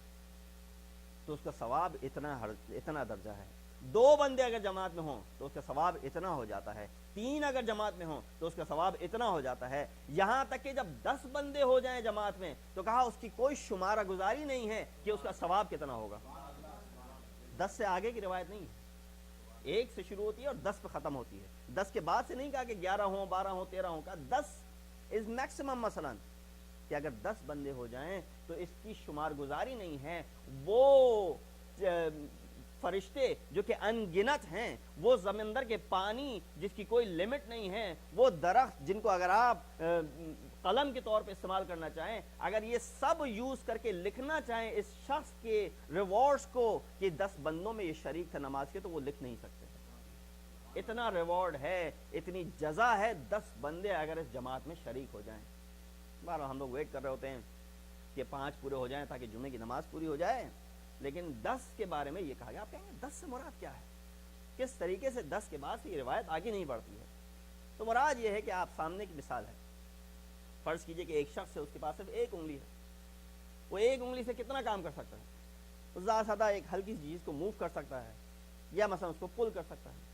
تو اس کا ثواب اتنا درجہ ہے، 2 بندے اگر جماعت میں ہوں تو اس کا ثواب اتنا ہو جاتا ہے، 3 اگر جماعت میں ہوں تو اس کا ثواب اتنا ہو جاتا ہے، یہاں تک کہ جب 10 بندے ہو جائیں جماعت میں تو کہا اس کی کوئی شمارہ گزاری نہیں ہے کہ اس کا ثواب کتنا ہوگا۔ 10 سے آگے کی روایت نہیں ہے، 1 سے شروع ہوتی ہے اور 10 پہ ختم ہوتی ہے۔ 10 کے بعد سے نہیں کہا کہ 11 ہوں 12 ہوں 13 ہوں، کہا 10 از میکسیمم، مثلا کہ اگر 10 بندے ہو جائیں تو اس کی شمار گزاری نہیں ہے۔ وہ فرشتے جو کہ ان گنت ہیں، وہ سمندر کے پانی جس کی کوئی لمٹ نہیں ہے، وہ درخت جن کو اگر آپ قلم کے طور پہ استعمال کرنا چاہیں، اگر یہ سب یوز کر کے لکھنا چاہیں اس شخص کے ریوارڈز کو کہ 10 بندوں میں یہ شریک تھا نماز کے، تو وہ لکھ نہیں سکتے۔ اتنا ریوارڈ ہے، اتنی جزا ہے 10 بندے اگر اس جماعت میں شریک ہو جائیں۔ بارہ ہم لوگ ویٹ کر رہے ہوتے ہیں کہ 5 پورے ہو جائیں تاکہ جمعے کی نماز پوری ہو جائے، لیکن 10 کے بارے میں یہ کہا گیا۔ آپ کہیں گے 10 سے مراد کیا ہے؟ کس طریقے سے 10 کے بعد سے یہ روایت آگے نہیں بڑھتی ہے؟ تو مراد یہ ہے کہ آپ سامنے کی مثال ہے، فرض کیجئے کہ ایک شخص ہے، اس کے پاس صرف 1 انگلی ہے، وہ 1 انگلی سے کتنا کام کر سکتا ہے؟ وہ زیادہ سادہ ایک ہلکی سی چیز کو موو کر سکتا ہے، یا مثلا اس کو پل کر سکتا ہے۔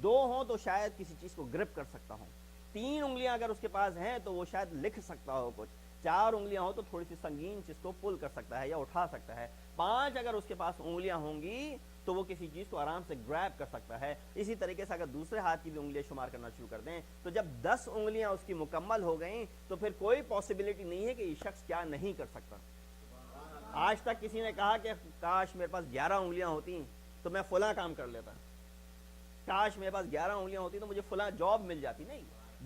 2 ہوں تو شاید کسی چیز کو گرپ کر سکتا ہوں، 3 انگلیاں اگر اس کے پاس ہیں تو وہ شاید لکھ سکتا ہو کچھ، 4 انگلیاں ہوں تو تھوڑی سی سنگین چیز کو پل کر سکتا ہے یا اٹھا سکتا ہے، 5 اگر اس کے پاس انگلیاں ہوں گی تو وہ کسی چیز کو آرام سے گریب کر سکتا ہے۔ اسی طریقے سے اگر دوسرے ہاتھ کی بھی انگلیاں شمار کرنا شروع کر دیں تو جب 10 انگلیاں اس کی مکمل ہو گئیں تو پھر کوئی پاسبلٹی نہیں ہے کہ یہ شخص کیا نہیں کر سکتا۔ آج تک کسی نے کہا کہ کاش میرے پاس 11 انگلیاں ہوتی تو میں فلاں کام کر لیتا، کاش میرے پاس 11 انگلیاں ہوتی تو مجھے فلاں جاب مل جاتی؟ نہیں،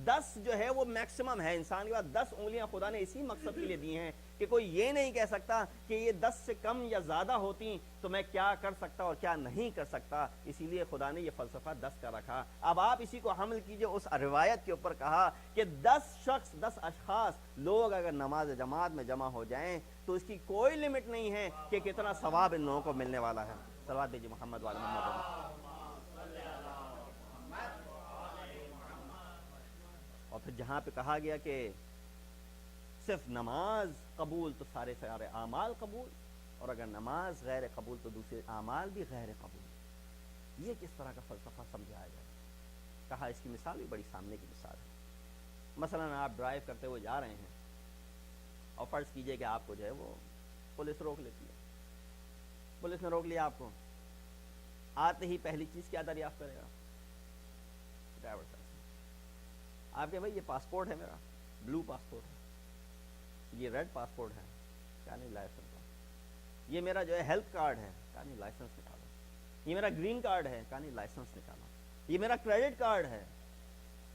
10 جو ہے وہ میکسیمم ہے انسان کے پاس۔ 10 انگلیاں خدا نے اسی مقصد کے لیے دی ہیں کہ کوئی یہ نہیں کہہ سکتا کہ یہ 10 سے کم یا زیادہ ہوتی تو میں کیا کر سکتا اور کیا نہیں کر سکتا، اسی لیے خدا نے یہ فلسفہ 10 کا رکھا۔ اب آپ اسی کو حمل کیجئے اس روایت کے اوپر، کہا کہ 10 شخص 10 اشخاص لوگ اگر نماز جماعت میں جمع ہو جائیں تو اس کی کوئی لمٹ نہیں ہے کہ کتنا ثواب ان لوگوں کو ملنے والا ہے۔ صلوات دیجیے محمد وعلی محمد۔ اور پھر جہاں پہ کہا گیا کہ صرف نماز قبول تو سارے اعمال قبول، اور اگر نماز غیر قبول تو دوسرے اعمال بھی غیر قبول۔ یہ کس طرح کا فلسفہ سمجھایا جائے؟ کہا اس کی مثال بھی بڑی سامنے کی مثال ہے۔ مثلا آپ ڈرائیو کرتے ہوئے جا رہے ہیں اور فرض کیجئے کہ آپ کو جو ہے وہ پولیس روک لیتی ہے، پولیس نے روک لیا آپ کو، آتے ہی پہلی چیز کیا دریافت کرے گا؟ ڈرائیور صاحب آپ کے بھائی یہ پاسپورٹ ہے میرا، بلو پاسپورٹ ہے، یہ ریڈ پاسپورٹ ہے، کیا نہیں لائسنس ہے، یہ میرا جو ہے ہیلتھ کارڈ ہے، کیا نہیں لائسنس نکالو، یہ میرا گرین کارڈ ہے، کیا نہیں لائسنس نکالو، یہ میرا کریڈٹ کارڈ ہے۔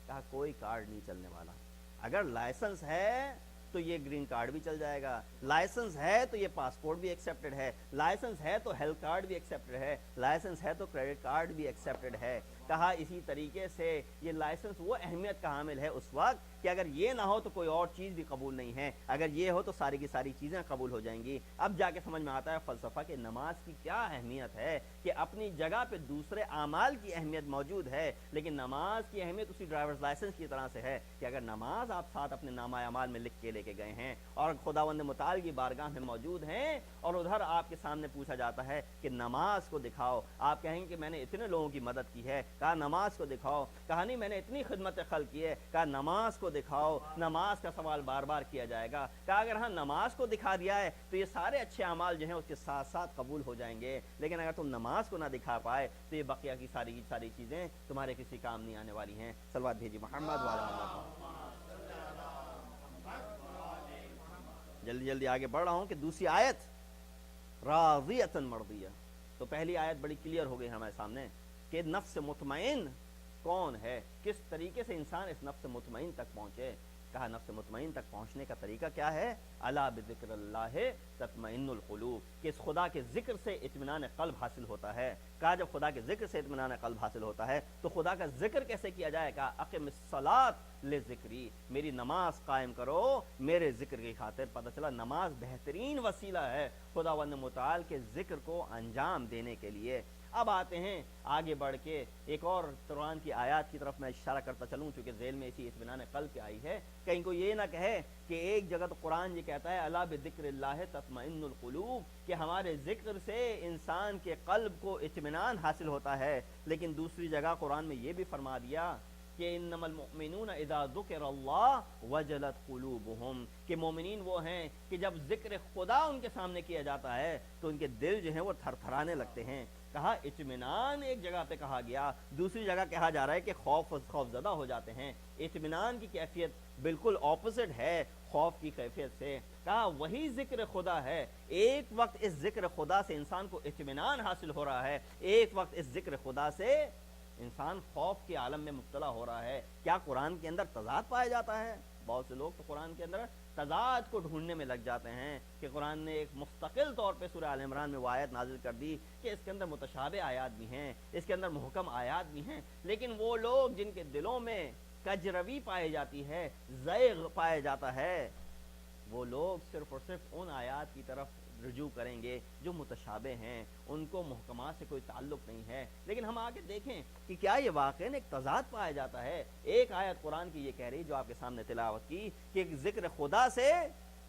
کہا کوئی کارڈ نہیں چلنے والا، اگر لائسنس ہے تو یہ گرین کارڈ بھی چل جائے گا، لائسنس ہے تو یہ پاسپورٹ بھی ایکسیپٹڈ ہے، لائسنس ہے تو ہیلتھ کارڈ بھی ایکسیپٹڈ ہے، لائسنس ہے تو کریڈٹ کارڈ بھی ایکسیپٹڈ ہے۔ کہا اسی طریقے سے یہ لائسنس وہ اہمیت کا حامل ہے اس وقت کہ اگر یہ نہ ہو تو کوئی اور چیز بھی قبول نہیں ہے، اگر یہ ہو تو ساری کی ساری چیزیں قبول ہو جائیں گی۔ اب جا کے سمجھ میں آتا ہے فلسفہ کہ نماز کی کیا اہمیت ہے، کہ اپنی جگہ پہ دوسرے اعمال کی اہمیت موجود ہے، لیکن نماز کی اہمیت اسی ڈرائیورز لائسنس کی طرح سے ہے کہ اگر نماز آپ ساتھ اپنے نامہ اعمال میں لکھ کے لے کے گئے ہیں اور خداوند متعال کی بارگاہ میں موجود ہیں اور ادھر آپ کے سامنے پوچھا جاتا ہے کہ نماز کو دکھاؤ، آپ کہیں کہ میں نے اتنے لوگوں کی مدد کی ہے، کہا نماز کو دکھاؤ، کہا نہیں میں نے اتنی خدمت خلق کی ہے، کہا نماز کو دکھاؤ، نماز کا سوال بار بار کیا جائے گا، کہا اگر ہاں نماز کو دکھا دیا ہے تو یہ سارے اچھے اعمال جو ہیں اس کے ساتھ ساتھ قبول ہو جائیں گے، لیکن اگر تم نماز کو نہ دکھا پائے تو یہ بقیہ کی ساری چیزیں تمہارے کسی کام نہیں آنے والی ہیں۔ صلوات بھیجی محمد وعلی جلدی جلدی آگے بڑھ رہا ہوں کہ دوسری آیت راضیۃ مرضیہ، تو پہلی آیت بڑی کلیئر ہو گئی ہمارے سامنے کہ نفس مطمئن کون ہے، کس طریقے سے انسان اس نفس مطمئن تک پہنچے۔ کہا نفس مطمئن تک پہنچنے کا طریقہ کیا ہے؟ الا بذکر اللہ تطمئن القلوب، کہ اس خدا کے ذکر سے اطمینان قلب حاصل ہوتا ہے۔ کہا جب خدا کے ذکر سے اطمینان قلب حاصل ہوتا ہے تو خدا کا ذکر کیسے کیا جائے؟ کہا اقم الصلاۃ لذکری، میری نماز قائم کرو میرے ذکر کی خاطر۔ پتہ چلا نماز بہترین وسیلہ ہے خداوند متعال کے ذکر کو انجام دینے کے لیے۔ اب آتے ہیں آگے بڑھ کے ایک اور قرآن کی آیات کی طرف میں اشارہ کرتا چلوں، چونکہ ذیل میں اسی اطمینان قلب پہ آئی ہے، کہیں کو یہ نہ کہے کہ ایک جگہ تو قرآن یہ کہتا ہے الا بذکر اللہ تطمئن القلوب، کہ ہمارے ذکر سے انسان کے قلب کو اطمینان حاصل ہوتا ہے، لیکن دوسری جگہ قرآن میں یہ بھی فرما دیا کہ انما المؤمنون اذا ذکر اللہ وجلت قلوبہم، کہ مومنین وہ ہیں کہ جب ذکر خدا ان کے سامنے کیا جاتا ہے تو ان کے دل جو ہیں وہ تھر تھرانے لگتے ہیں۔ کہا اطمینان ایک جگہ پہ کہا گیا، دوسری جگہ کہا جا رہا ہے کہ خوف زدہ ہو جاتے ہیں۔ اطمینان کی کیفیت بالکل اپوزٹ ہے خوف کی کیفیت سے۔ کہا وہی ذکر خدا ہے، ایک وقت اس ذکر خدا سے انسان کو اطمینان حاصل ہو رہا ہے، ایک وقت اس ذکر خدا سے انسان خوف کے عالم میں مبتلا ہو رہا ہے۔ کیا قرآن کے اندر تضاد پایا جاتا ہے؟ بہت سے لوگ تو قرآن کے اندر تضاد کو ڈھونڈنے میں لگ جاتے ہیں کہ قرآن نے ایک مستقل طور پہ سورہ آل عمران میں وہ آیت نازل کر دی کہ اس کے اندر متشابہ آیات بھی ہیں، اس کے اندر محکم آیات بھی ہیں، لیکن وہ لوگ جن کے دلوں میں کجروی پائی جاتی ہے، زیغ پایا جاتا ہے، وہ لوگ صرف اور صرف ان آیات کی طرف رجوع کریں گے جو متشابہ ہیں، ان کو محکمات سے کوئی تعلق نہیں ہے۔ لیکن ہم آگے دیکھیں کہ کیا یہ واقعاً ایک تضاد پایا جاتا ہے؟ ایک آیت قرآن کی یہ کہہ رہی جو آپ کے سامنے تلاوت کی کہ ذکر خدا سے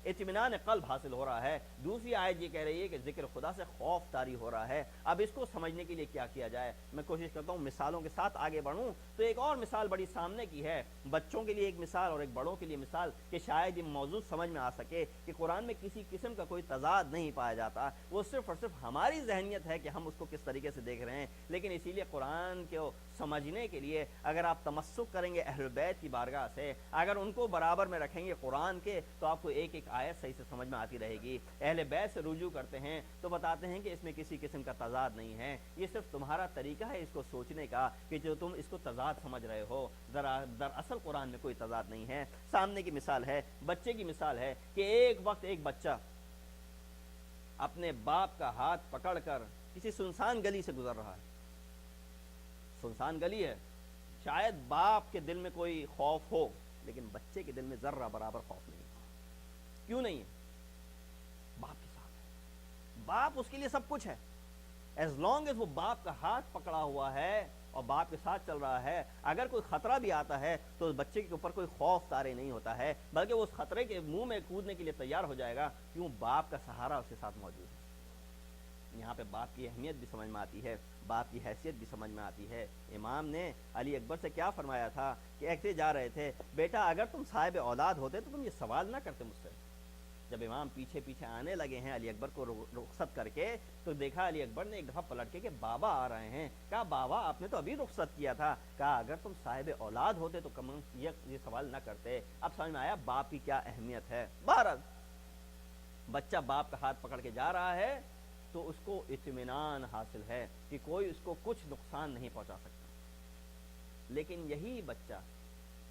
اطمینان قلب حاصل ہو رہا ہے، دوسری آیت یہ کہہ رہی ہے کہ ذکر خدا سے خوف طاری ہو رہا ہے۔ اب اس کو سمجھنے کے لیے کیا کیا جائے؟ میں کوشش کرتا ہوں مثالوں کے ساتھ آگے بڑھوں، تو ایک اور مثال بڑی سامنے کی ہے، بچوں کے لیے ایک مثال اور ایک بڑوں کے لیے مثال، کہ شاید یہ موضوع سمجھ میں آ سکے کہ قرآن میں کسی قسم کا کوئی تضاد نہیں پایا جاتا، وہ صرف اور صرف ہماری ذہنیت ہے کہ ہم اس کو کس طریقے سے دیکھ رہے ہیں۔ لیکن اسی لیے قرآن کو سمجھنے کے لیے اگر آپ تمسک کریں گے اہل بیت کی بارگاہ سے، اگر ان کو برابر میں رکھیں گے قرآن کے، تو آپ کو ایک ایک آیت صحیح سے سمجھ میں آتی رہے گی۔ اہل بیت سے رجوع کرتے ہیں تو بتاتے ہیں کہ اس میں کسی قسم کا تضاد نہیں ہے، یہ صرف تمہارا طریقہ ہے اس کو سوچنے کا کہ جو تم اس کو تضاد سمجھ رہے ہو، دراصل قرآن میں کوئی تضاد نہیں ہے۔ سامنے کی مثال ہے، بچے کی مثال ہے کہ ایک وقت ایک بچہ اپنے باپ کا ہاتھ پکڑ کر کسی سنسان گلی سے گزر رہا ہے، سنسان گلی ہے، شاید باپ کے دل میں کوئی خوف ہو لیکن بچے کے دل میں ذرہ برابر خوف نہیں ہے۔ کیوں نہیں ہے؟ باپ کے ساتھ ہے، باپ اس کے لیے سب کچھ ہے، ایز لانگ ایز وہ باپ کا ہاتھ پکڑا ہوا ہے اور باپ کے ساتھ چل رہا ہے، اگر کوئی خطرہ بھی آتا ہے تو اس بچے کے اوپر کوئی خوف طاری نہیں ہوتا ہے، بلکہ وہ اس خطرے کے منہ میں کودنے کے لیے تیار ہو جائے گا، کیوں؟ باپ کا سہارا اس کے ساتھ موجود ہے۔ یہاں پہ باپ کی اہمیت بھی سمجھ میں آتی ہے، باپ کی حیثیت بھی سمجھ میں آتی ہے۔ امام نے علی اکبر سے کیا فرمایا تھا کہ ایسے جا رہے تھے، بیٹا اگر تم صاحب اولاد ہوتے تو تم یہ سوال نہ کرتے مجھ سے۔ جب امام پیچھے پیچھے آنے لگے ہیں علی اکبر کو رخصت کر کے، تو دیکھا علی اکبر نے ایک دفعہ پلٹ کے کہ بابا آ رہے ہیں، کہا بابا آپ نے تو ابھی رخصت کیا تھا، کہا اگر تم صاحب اولاد ہوتے تو کم یہ سوال نہ کرتے۔ اب سمجھ میں آیا باپ کی کیا اہمیت ہے۔ بہرحال بچہ باپ کا ہاتھ پکڑ کے جا رہا ہے تو اس کو اطمینان حاصل ہے کہ کوئی اس کو کچھ نقصان نہیں پہنچا سکتا، لیکن یہی بچہ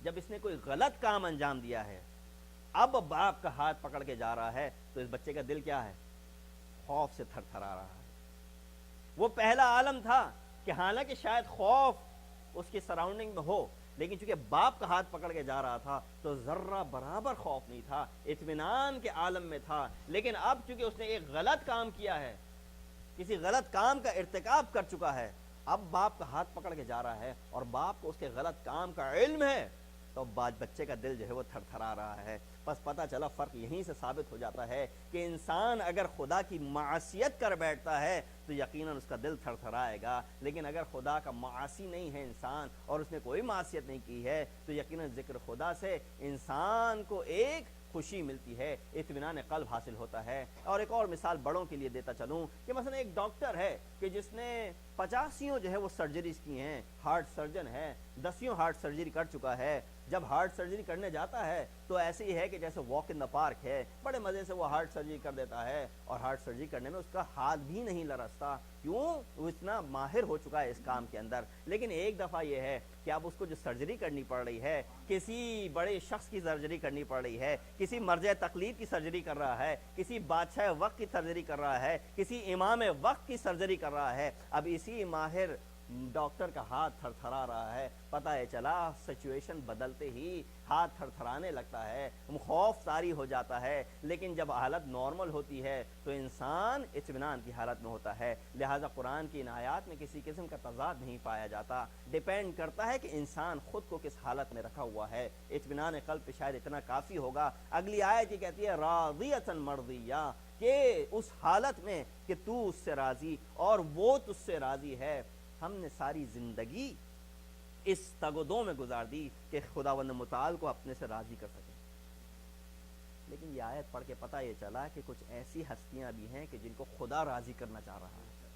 جب اس نے کوئی غلط کام انجام دیا ہے، اب باپ کا ہاتھ پکڑ کے جا رہا ہے، تو اس بچے کا دل کیا ہے؟ خوف سے تھر تھرا رہا ہے۔ وہ پہلا عالم تھا کہ حالانکہ شاید خوف اس کی سراؤنڈنگ میں ہو، لیکن چونکہ باپ کا ہاتھ پکڑ کے جا رہا تھا تو ذرہ برابر خوف نہیں تھا، اطمینان کے عالم میں تھا۔ لیکن اب چونکہ اس نے ایک غلط کام کیا ہے، کسی غلط کام کا ارتکاب کر چکا ہے، اب باپ کا ہاتھ پکڑ کے جا رہا ہے اور باپ کو اس کے غلط کام کا علم ہے، تو بچے کا دل جو ہے وہ تھر تھرا رہا ہے۔ بس پتہ چلا فرق یہیں سے ثابت ہو جاتا ہے کہ انسان اگر خدا کی معصیت کر بیٹھتا ہے تو یقیناً اس کا دل تھر تھرائے گا، لیکن اگر خدا کا معاصی نہیں ہے انسان اور اس نے کوئی معصیت نہیں کی ہے تو یقیناً ذکر خدا سے انسان کو ایک خوشی ملتی ہے، اطمینان قلب حاصل ہوتا ہے۔ اور ایک اور مثال بڑوں کے لیے دیتا چلوں کہ مثلا ایک ڈاکٹر ہے کہ جس نے 85 جو ہے وہ سرجریز کی ہیں، ہارٹ سرجن ہے، 10 ہارٹ سرجری کر چکا ہے۔ جب ہارٹ سرجری کرنے جاتا ہے تو ایسے ہی ہے کہ جیسے واک ان دا پارک ہے، بڑے مزے سے وہ ہارٹ سرجری کر دیتا ہے، اور ہارٹ سرجری کرنے میں اس کا ہاتھ بھی نہیں لرزتا، کیوں؟ وہ اتنا ماہر ہو چکا ہے اس کام کے اندر۔ لیکن ایک دفعہ یہ ہے کہ اب اس کو جو سرجری کرنی پڑ رہی ہے، کسی بڑے شخص کی سرجری کرنی پڑ رہی ہے، کسی مرجع تقلید کی سرجری کر رہا ہے، کسی بادشاہ وقت کی سرجری کر رہا ہے، کسی امام وقت کی سرجری کر رہا ہے، اب اسی ماہر ڈاکٹر کا ہاتھ تھر تھرا رہا ہے۔ پتہ ہے چلا سچویشن بدلتے ہی ہاتھ تھر تھرانے لگتا ہے، خوف طاری ہو جاتا ہے، لیکن جب حالت نارمل ہوتی ہے تو انسان اطمینان کی حالت میں ہوتا ہے۔ لہٰذا قرآن کی ان آیات میں کسی قسم کا تضاد نہیں پایا جاتا، ڈیپینڈ کرتا ہے کہ انسان خود کو کس حالت میں رکھا ہوا ہے۔ اطمینان قلب پہ شاید اتنا کافی ہوگا۔ اگلی آیت یہ کہتی ہے راضیۃ مرضیہ، کہ اس حالت میں کہ تو اس سے راضی اور وہ تجھ سے راضی ہے۔ ہم نے ساری زندگی اس تگ و دو میں گزار دی کہ خداوند متعال کو اپنے سے راضی کر سکیں، لیکن یہ آیت پڑھ کے پتہ یہ چلا کہ کچھ ایسی ہستیاں بھی ہیں کہ جن کو خدا راضی کرنا چاہ رہا ہے۔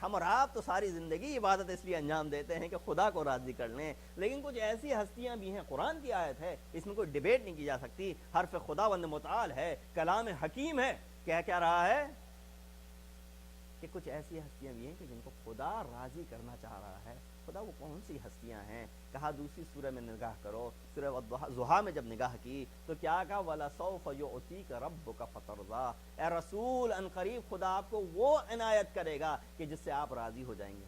ہم اور آپ تو ساری زندگی عبادت اس لیے انجام دیتے ہیں کہ خدا کو راضی کر لیں، لیکن کچھ ایسی ہستیاں بھی ہیں، قرآن کی آیت ہے، اس میں کوئی ڈیبیٹ نہیں کی جا سکتی، حرف خداوند متعال ہے، کلام حکیم ہے، کہہ کیا رہا ہے کہ کچھ ایسی ہستیاں بھی ہیں کہ جن کو خدا راضی کرنا چاہ رہا ہے۔ خدا وہ کون سی ہستیاں ہیں؟ کہا دوسری سورہ میں نگاہ کرو، سورہ ضحیٰ میں جب نگاہ کی تو کیا کہا وَلَسَوْفَ يُعْتِيكَ رَبُّكَ فَتَرْضَىٰ، اے رسول ان قریب خدا آپ کو وہ عنایت کرے گا کہ جس سے آپ راضی ہو جائیں گے۔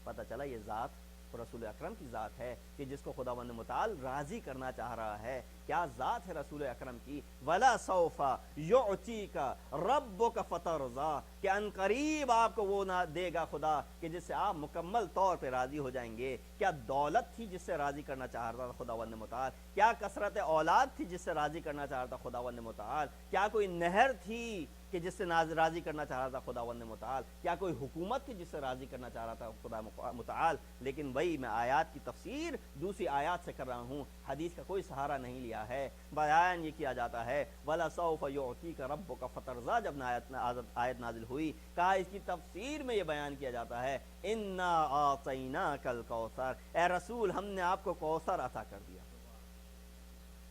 پتہ چلا یہ ذات رسول اکرم کی ذات ہے کہ جس کو خداوند متعال راضی کرنا چاہ رہا ہے۔ کیا ذات ہے رسول اکرم کی؟ وَلَسَوْفَ يُعْتِيكَ رَبُّكَ فَتَرْضَىٰ، کہ ان قریب آپ کو وہ نہ دے گا خدا کہ جس سے آپ مکمل طور پہ راضی ہو جائیں گے۔ کیا دولت تھی جس سے راضی کرنا چاہ رہا تھا خداوند متعال؟ کیا کثرت اولاد تھی جس سے راضی کرنا چاہ رہا تھا خداوند متعال؟ کیا کوئی نہر تھی کہ جس سے راضی کرنا چاہ رہا تھا خداوند متعال؟ کیا کوئی حکومت تھی جس سے راضی کرنا چاہ رہا تھا خدا متعال؟ لیکن وہی میں آیات کی تفسیر دوسری آیات سے کر رہا ہوں، حدیث کا کوئی سہارا نہیں لیا ہے۔ بیان یہ کیا جاتا ہے وَلَسَوْفَ يُعْتِيكَ رَبُّكَ فَتَرْضَىٰ، جب آیت نازل ہوئی، کہا اس کی تفسیر میں یہ بیان کیا جاتا ہے اِنَّا أَعْطَيْنَاكَ الْكَوْثَرَ، اے رسول ہم نے آپ کو کوثر عطا کر دیا،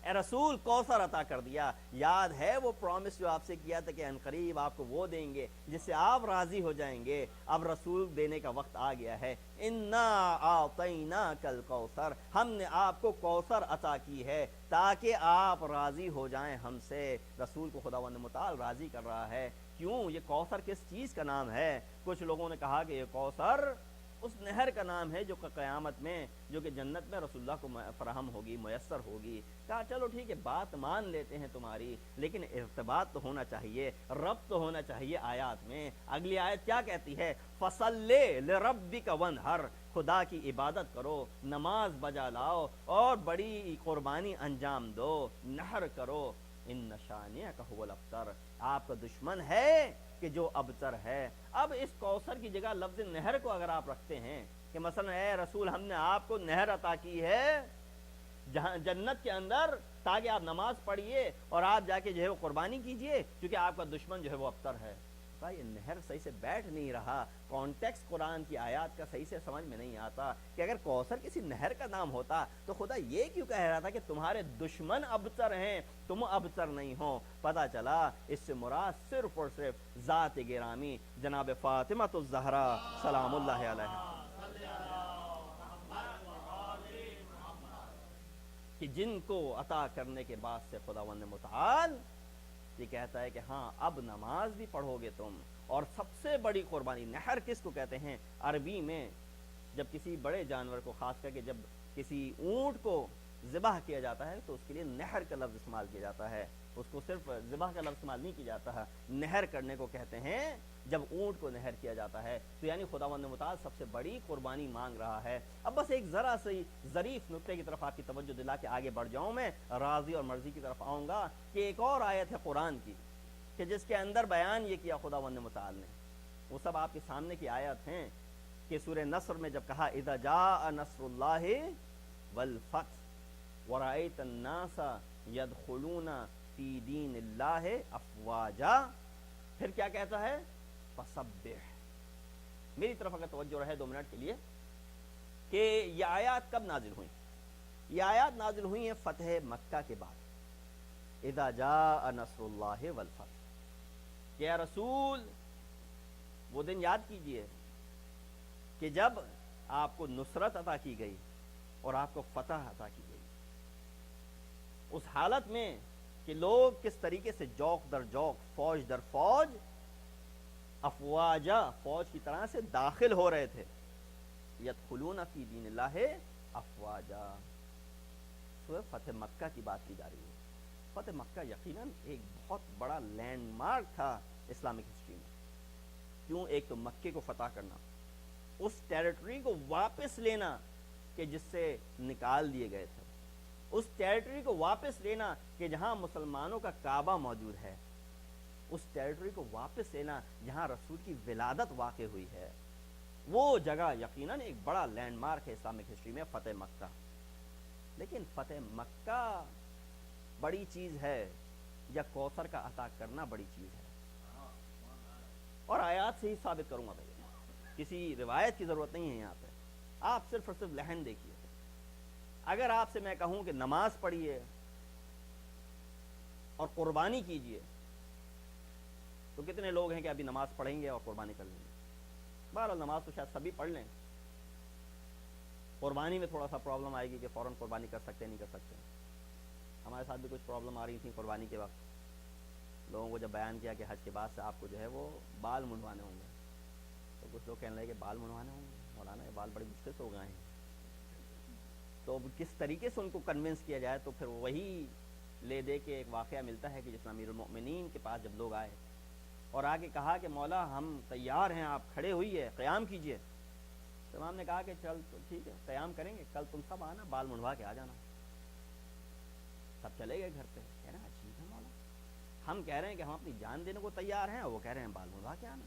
اے رسول کوثر عطا کر دیا۔ یاد ہے وہ پرومس جو آپ سے کیا تھا کہ عنقریب آپ کو وہ دیں گے جس سے آپ راضی ہو جائیں گے؟ اب رسول دینے کا وقت آ گیا ہے۔ انا اعطیناک الکوثر، ہم نے آپ کو کوثر عطا کی ہے تاکہ آپ راضی ہو جائیں ہم سے۔ رسول کو خداوند متعال راضی کر رہا ہے۔ کیوں؟ یہ کوثر کس چیز کا نام ہے؟ کچھ لوگوں نے کہا کہ یہ کوثر اس نہر کا نام ہے جو قیامت میں، جو کہ جنت میں رسول اللہ کو فراہم ہوگی، میسر ہوگی۔ کہا چلو ٹھیک ہے بات مان لیتے ہیں تمہاری، لیکن ارتباط تو ہونا چاہیے، ربط تو ہونا چاہیے آیات میں۔ اگلی آیت کیا کہتی ہے؟ فَصَلِّ لِرَبِّكَ وَانْحَرْ، خدا کی عبادت کرو، نماز بجا لاؤ اور بڑی قربانی انجام دو، نحر کرو۔ ان شانئک هو الابتر، آپ کا دشمن ہے کہ جو ابتر ہے۔ اب اس کوثر کی جگہ لفظ نہر کو اگر آپ رکھتے ہیں کہ مثلا اے رسول ہم نے آپ کو نہر عطا کی ہے جہاں جنت کے اندر، تاکہ آپ نماز پڑھیے اور آپ جا کے جو ہے وہ قربانی کیجئے، کیونکہ آپ کا دشمن جو ہے وہ ابتر ہے۔ یہ نہر صحیح سے بیٹھ نہیں رہا، کانٹیکس قرآن کی آیات کا صحیح سے سمجھ میں نہیں آتا کہ اگر کوثر کسی نہر کا نام ہوتا تو خدا یہ کیوں کہہ رہا تھا کہ تمہارے دشمن ابتر ہیں، تم ابتر نہیں ہو؟ پتہ چلا اس سے مراد صرف اور صرف ذات گرامی جناب فاطمہ الزہرا سلام اللہ علیہ، کہ جن کو عطا کرنے کے بعد سے خداوند متعال یہ کہتا ہے کہ ہاں اب نماز بھی پڑھو گے تم، اور سب سے بڑی قربانی، نحر کس کو کہتے ہیں عربی میں؟ جب کسی بڑے جانور کو، خاص کر کے جب کسی اونٹ کو ذبح کیا جاتا ہے تو اس کے لیے نہر کا لفظ استعمال کیا جاتا ہے. اس کو صرف ذبح کا لفظ استعمال نہیں کیا جاتا ہے, نہر کرنے کو کہتے ہیں. جب اونٹ کو نہر کیا جاتا ہے تو یعنی خداوند متعال سب سے بڑی قربانی مانگ رہا ہے. اب بس ایک ذرا سی ظریف نقطے کی طرف آپ کی توجہ دلا کے آگے بڑھ جاؤں, میں راضی اور مرضی کی طرف آؤں گا کہ ایک اور آیت ہے قرآن کی کہ جس کے اندر بیان یہ کیا خداوند متعال نے. وہ سب آپ کے سامنے کی آیت ہیں کہ سورہ نصر میں جب کہا اذا جاء نصر اللہ والفتح ورأیت الناس یدخلون فی دین اللہ افواجا, پھر کیا کہتا ہے فسبح. میری طرف اگر توجہ رہے 2 منٹ کے لیے کہ یہ آیات کب نازل ہوئیں. یہ آیات نازل ہوئی ہیں فتح مکہ کے بعد. اذا جاء نصر اللہ والفتح, کہ یا رسول وہ دن یاد کیجئے کہ جب آپ کو نصرت عطا کی گئی اور آپ کو فتح عطا کی گئی. اس حالت میں کہ لوگ کس طریقے سے جوق در جوق, فوج در فوج, افواجا فوج کی طرح سے داخل ہو رہے تھے. یدخلون فی دین اللہ افواجا. تو فتح مکہ کی بات کی جا رہی ہے. فتح مکہ یقیناً ایک بہت بڑا لینڈ مارک تھا اسلامک ہسٹری میں. کیوں؟ ایک تو مکے کو فتح کرنا, اس ٹیریٹری کو واپس لینا کہ جس سے نکال دیے گئے تھے, اس ٹیریٹری کو واپس لینا کہ جہاں مسلمانوں کا کعبہ موجود ہے, اس ٹیریٹری کو واپس لینا جہاں رسول کی ولادت واقع ہوئی ہے. وہ جگہ یقیناً ایک بڑا لینڈ مارک ہے اسلامک ہسٹری میں, فتح مکہ. لیکن فتح مکہ بڑی چیز ہے یا کوثر کا عطا کرنا بڑی چیز ہے؟ اور آیات سے ہی ثابت کروں گا بھائی, کسی روایت کی ضرورت نہیں ہے یہاں پہ. آپ صرف اور صرف لہن دیکھیے. اگر آپ سے میں کہوں کہ نماز پڑھیے اور قربانی کیجئے تو کتنے لوگ ہیں کہ ابھی نماز پڑھیں گے اور قربانی کر لیں گے؟ بہرحال نماز تو شاید سبھی پڑھ لیں, قربانی میں تھوڑا سا پرابلم آئے گی کہ فوراً قربانی کر سکتے نہیں کر سکتے. ہمارے ساتھ بھی کچھ پرابلم آ رہی تھیں قربانی کے وقت. لوگوں کو جب بیان کیا کہ حج کے بعد سے آپ کو جو ہے وہ بال منڈوانے ہوں گے, تو کچھ لوگ کہنے لگے کہ بال منڈوانے ہوں گے, مولانا یہ بال بڑی مشکل سے ہو گئے ہیں. تو کس طریقے سے ان کو کنونس کیا جائے؟ تو پھر وہی لے دے کے ایک واقعہ ملتا ہے کہ جس میں امیر المؤمنین کے پاس جب لوگ آئے اور آگے کہا کہ مولا ہم تیار ہیں, آپ کھڑے ہوئیے, قیام کیجئے. تو امام نے کہا کہ چل تو ٹھیک ہے قیام کریں گے, کل تم سب آنا, بال منڈوا کے آ جانا. سب چلے گئے گھر پہ. کہہ رہے ہیں ٹھیک ہے مولا, ہم کہہ رہے ہیں کہ ہم اپنی جان دینے کو تیار ہیں, وہ کہہ رہے ہیں بال منڈوا کے آنا.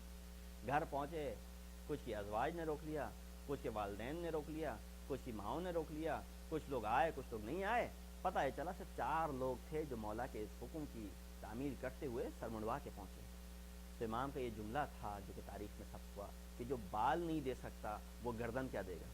گھر پہنچے, کچھ کی ازواج نے روک لیا, کچھ کے والدین نے روک لیا, کچھ کی ماؤں نے روک لیا, کچھ لوگ آئے کچھ لوگ نہیں آئے. پتہ ہے چلا صرف 4 لوگ تھے جو مولا کے اس حکم کی تعمیل کرتے ہوئے سر منڈوا کے پہنچے. تو امام کا یہ جملہ تھا جو کہ تاریخ میں ثبت ہوا کہ جو بال نہیں دے سکتا وہ گردن کیا دے گا.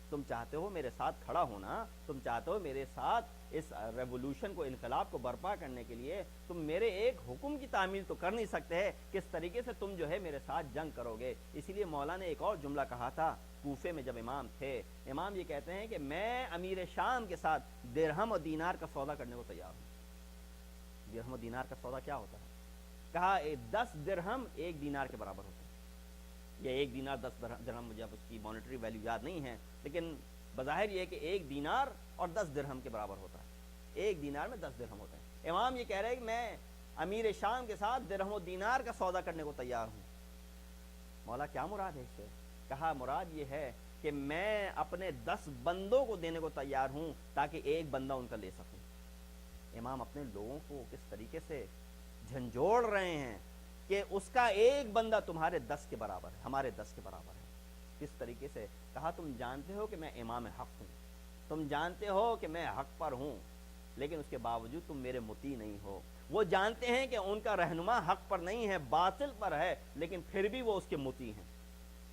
تم چاہتے ہو میرے ساتھ کھڑا ہونا, تم چاہتے ہو میرے ساتھ اس ریولوشن کو, انقلاب کو برپا کرنے کے لیے, تم میرے ایک حکم کی تعمیل تو کر نہیں سکتے ہیں, کس طریقے سے تم جو ہے میرے ساتھ جنگ کرو گے. اسی لیے مولا نے ایک اور جملہ کہا تھا کوفے میں جب امام تھے. امام یہ کہتے ہیں کہ میں امیر شام کے ساتھ درہم اور دینار کا سودا کرنے کو تیار ہوں. درہم اور دینار کا سودا کیا ہوتا ہے؟ کہا 10 درہم 1 دینار کے برابر ہوتا ہے, یا 1 دینار 10 درہم, مجھے اب اس کی مانیٹری ویلیو یاد نہیں ہے, لیکن بظاہر یہ کہ 1 دینار اور 10 درہم کے برابر ہوتا ہے. 1 دینار میں 10 درہم ہوتا ہے. امام یہ کہہ رہے ہیں کہ میں امیر شام کے ساتھ درہم و دینار کا سودا کرنے کو تیار ہوں. مولا کیا مراد ہے اس سے؟ کہا مراد یہ ہے کہ میں اپنے 10 بندوں کو دینے کو تیار ہوں تاکہ 1 بندہ ان کا لے سکوں. امام اپنے لوگوں کو کس طریقے سے جھنجھوڑ رہے ہیں کہ اس کا 1 بندہ تمہارے 10 کے برابر ہے, ہمارے 10 کے برابر ہے. کس طریقے سے؟ کہا تم جانتے ہو کہ میں امام حق ہوں, تم جانتے ہو کہ میں حق پر ہوں, لیکن اس کے باوجود تم میرے مطیع نہیں ہو. وہ جانتے ہیں کہ ان کا رہنما حق پر نہیں ہے, باطل پر ہے, لیکن پھر بھی وہ اس کے مطیع ہیں.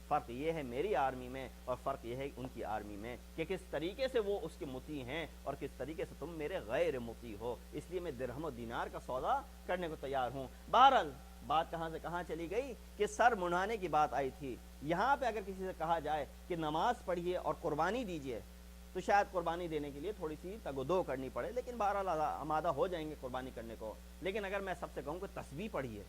فرق یہ ہے میری آرمی میں اور فرق یہ ہے ان کی آرمی میں کہ کس طریقے سے وہ اس کے مطیع ہیں اور کس طریقے سے تم میرے غیر مطیع ہو. اس لیے میں درہم و دینار کا سودا کرنے کو تیار ہوں. بہرحال بات کہاں سے کہاں چلی گئی کہ سر منڈانے کی بات آئی تھی. یہاں پہ اگر کسی سے کہا جائے کہ نماز پڑھیے اور قربانی دیجیے تو شاید قربانی دینے کے لیے تھوڑی سی تگ و دو کرنی پڑے, لیکن بہرحال آمادہ ہو جائیں گے قربانی کرنے کو. لیکن اگر میں سب سے کہوں کہ تسبیح پڑھیے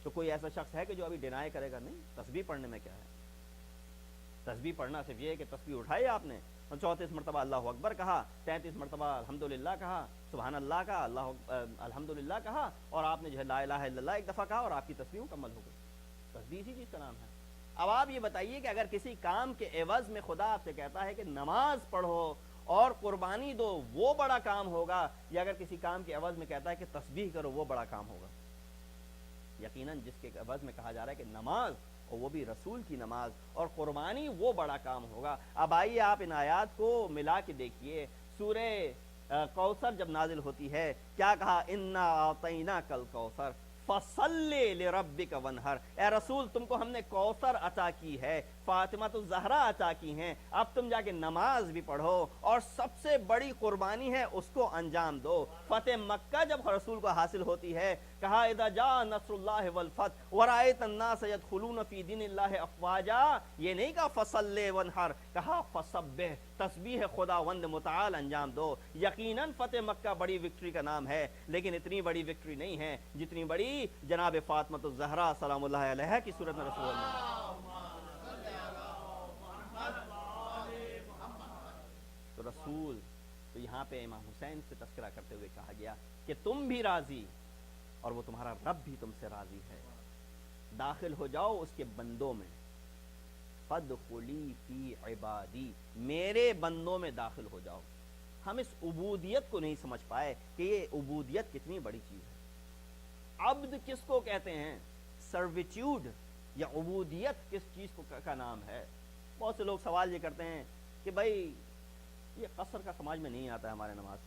تو کوئی ایسا شخص ہے کہ جو ابھی ڈینائی کرے گا نہیں, تسبیح پڑھنے میں کیا ہے. تسبیح پڑھنا صرف یہ ہے کہ تسبیح اٹھائی آپ نے 34 مرتبہ اللہ اکبر کہا، 33 مرتبہ الحمدللہ کہا، سبحان اللہ کہا، الحمدللہ کہا، اور آپ نے جو ہے لا الہ الا اللہ ایک دفعہ کہا اور آپ کی تسبیح مکمل ہو گئی. تسبیح اسی چیز کا نام ہے. اب آپ یہ بتائیے کہ اگر کسی کام کے عوض میں خدا آپ سے کہتا ہے کہ نماز پڑھو اور قربانی دو، وہ بڑا کام ہوگا، یا اگر کسی کام کے عوض میں کہتا ہے کہ تسبیح کرو، وہ بڑا کام ہوگا؟ یقیناً جس کے عوض میں کہا جا رہا ہے کہ نماز، اور وہ بھی رسول کی نماز اور قربانی، وہ بڑا کام ہوگا. اب آئیے آپ ان آیات کو ملا کے دیکھیے. سورہ کوثر جب نازل ہوتی ہے کیا کہا؟ انا اعطیناک الکوثر فصل لربک وانحر. اے رسول تم کو ہم نے کوثر عطا کی ہے، فاطمہ الزہرا عطا کی ہیں، اب تم جا کے نماز بھی پڑھو اور سب سے بڑی قربانی ہے اس کو انجام دو. فتح مکہ جب رسول کو حاصل ہوتی ہے کہا اذا جاء نصر اللہ والفتح ورأیت الناس يدخلون فی دین اللہ افواجا. یہ نہیں کہا فصل وانحر، کہا فسبح، تسبیح خداوند متعال انجام دو. یقیناً فتح مکہ بڑی وکٹری کا نام ہے، لیکن اتنی بڑی وکٹری نہیں ہے جتنی بڑی جناب فاطمہ الزہرا سلام اللہ علیہا کی صورت میں رسول اللہ. تو رسول، تو یہاں پہ امام حسین سے تذکرہ کرتے ہوئے کہا گیا کہ تم بھی راضی اور وہ تمہارا رب بھی تم سے راضی ہے. داخل ہو جاؤ اس کے بندوں میں، فادخلی فی عبادی، میرے بندوں میں داخل ہو جاؤ. ہم اس عبودیت کو نہیں سمجھ پائے کہ یہ عبودیت کتنی بڑی چیز ہے. عبد کس کو کہتے ہیں؟ سرویٹیوڈ یا عبودیت کس چیز کو کا نام ہے؟ بہت سے لوگ سوال یہ کرتے ہیں کہ بھائی یہ قصر کا سمجھ میں نہیں آتا ہے، ہمارے نماز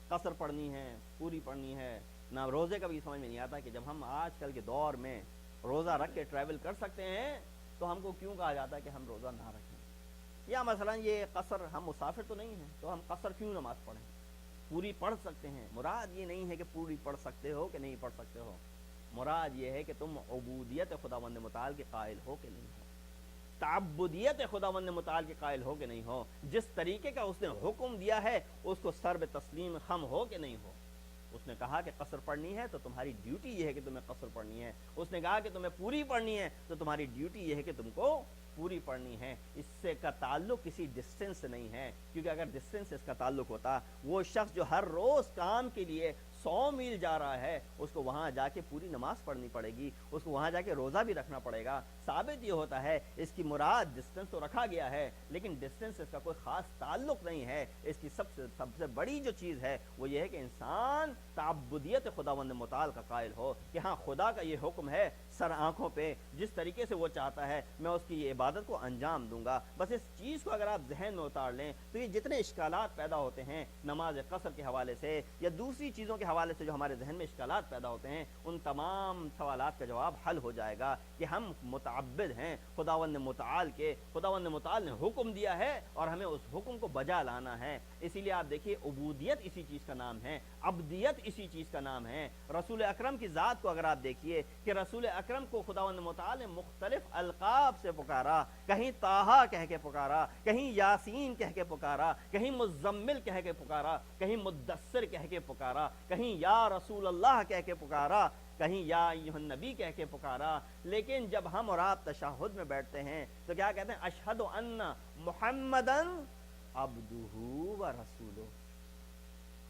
قصر پڑھنی ہے، پوری پڑھنی ہے، نہ روزے کا بھی سمجھ میں نہیں آتا کہ جب ہم آج کل کے دور میں روزہ رکھ کے ٹریول کر سکتے ہیں تو ہم کو کیوں کہا جاتا ہے کہ ہم روزہ نہ رکھیں. یا مثلا یہ قصر، ہم مسافر تو نہیں ہیں تو ہم قصر کیوں نماز پڑھیں؟ پوری پڑھ سکتے ہیں. مراد یہ نہیں ہے کہ پوری پڑھ سکتے ہو کہ نہیں پڑھ سکتے ہو، مراد یہ ہے کہ تم عبودیت خداوند متعال کے قائل ہو کہ نہیں ہو، تعبدیت خداوند متعال کے قائل ہو کہ نہیں ہو، جس طریقے کا اس نے حکم دیا ہے اس کو سر بتسلیم خم ہو کہ نہیں ہو. اس نے کہا کہ قصر پڑھنی ہے تو تمہاری ڈیوٹی یہ ہے کہ تمہیں قصر پڑھنی ہے. اس نے کہا کہ تمہیں پوری پڑھنی ہے تو تمہاری ڈیوٹی یہ ہے کہ تم کو پوری پڑھنی ہے. اس سے کا تعلق کسی ڈسٹینس سے نہیں ہے، کیونکہ اگر ڈسٹینس سے اس کا تعلق ہوتا، وہ شخص جو ہر روز کام کے لیے 100 میل جا رہا ہے اس کو وہاں جا کے پوری نماز پڑھنی پڑے گی، اس کو وہاں جا کے روزہ بھی رکھنا پڑے گا. ثابت یہ ہوتا ہے اس کی مراد ڈسٹینس تو رکھا گیا ہے لیکن ڈسٹینس سے اس کا کوئی خاص تعلق نہیں ہے. اس کی سب سے بڑی جو چیز ہے وہ یہ ہے کہ انسان تعبدیت خداوند متعال کا قائل ہو کہ ہاں خدا کا یہ حکم ہے، سر آنکھوں پہ جس طریقے سے وہ چاہتا ہے میں اس کی یہ عبادت کو انجام دوں گا. بس اس چیز کو اگر آپ ذہن میں اتار لیں تو یہ جتنے اشکالات پیدا ہوتے ہیں نماز قصر کے حوالے سے یا دوسری چیزوں کے حوالے سے جو ہمارے ذہن میں اشکالات پیدا ہوتے ہیں، ان تمام سوالات کا جواب حل ہو جائے گا کہ ہم متعبد ہیں خداوند متعال کے. خداوند متعال نے حکم دیا ہے اور ہمیں اس حکم کو بجا لانا ہے. اسی لیے آپ دیکھیے عبودیت اسی چیز کا نام ہے، عبدیت اسی چیز کا نام ہے. رسول اکرم کی ذات کو اگر آپ دیکھیے کہ رسول اکرم کو خداوند متعال نے مختلف القاب سے پکارا، کہیں طٰہٰ کہہ کے پکارا، کہیں یاسین کہہ کے پکارا، کہیں مزمل کہہ کے پکارا، کہیں مدثر کہہ کے پکارا، کہیں یا رسول اللہ کہہ کے پکارا، کہیں یا ایھا النبی کہہ کے پکارا. لیکن جب ہم اور آپ تشہد میں بیٹھتے ہیں تو کیا کہتے ہیں؟ اشہد ان محمدن عبدہ و رسولہ،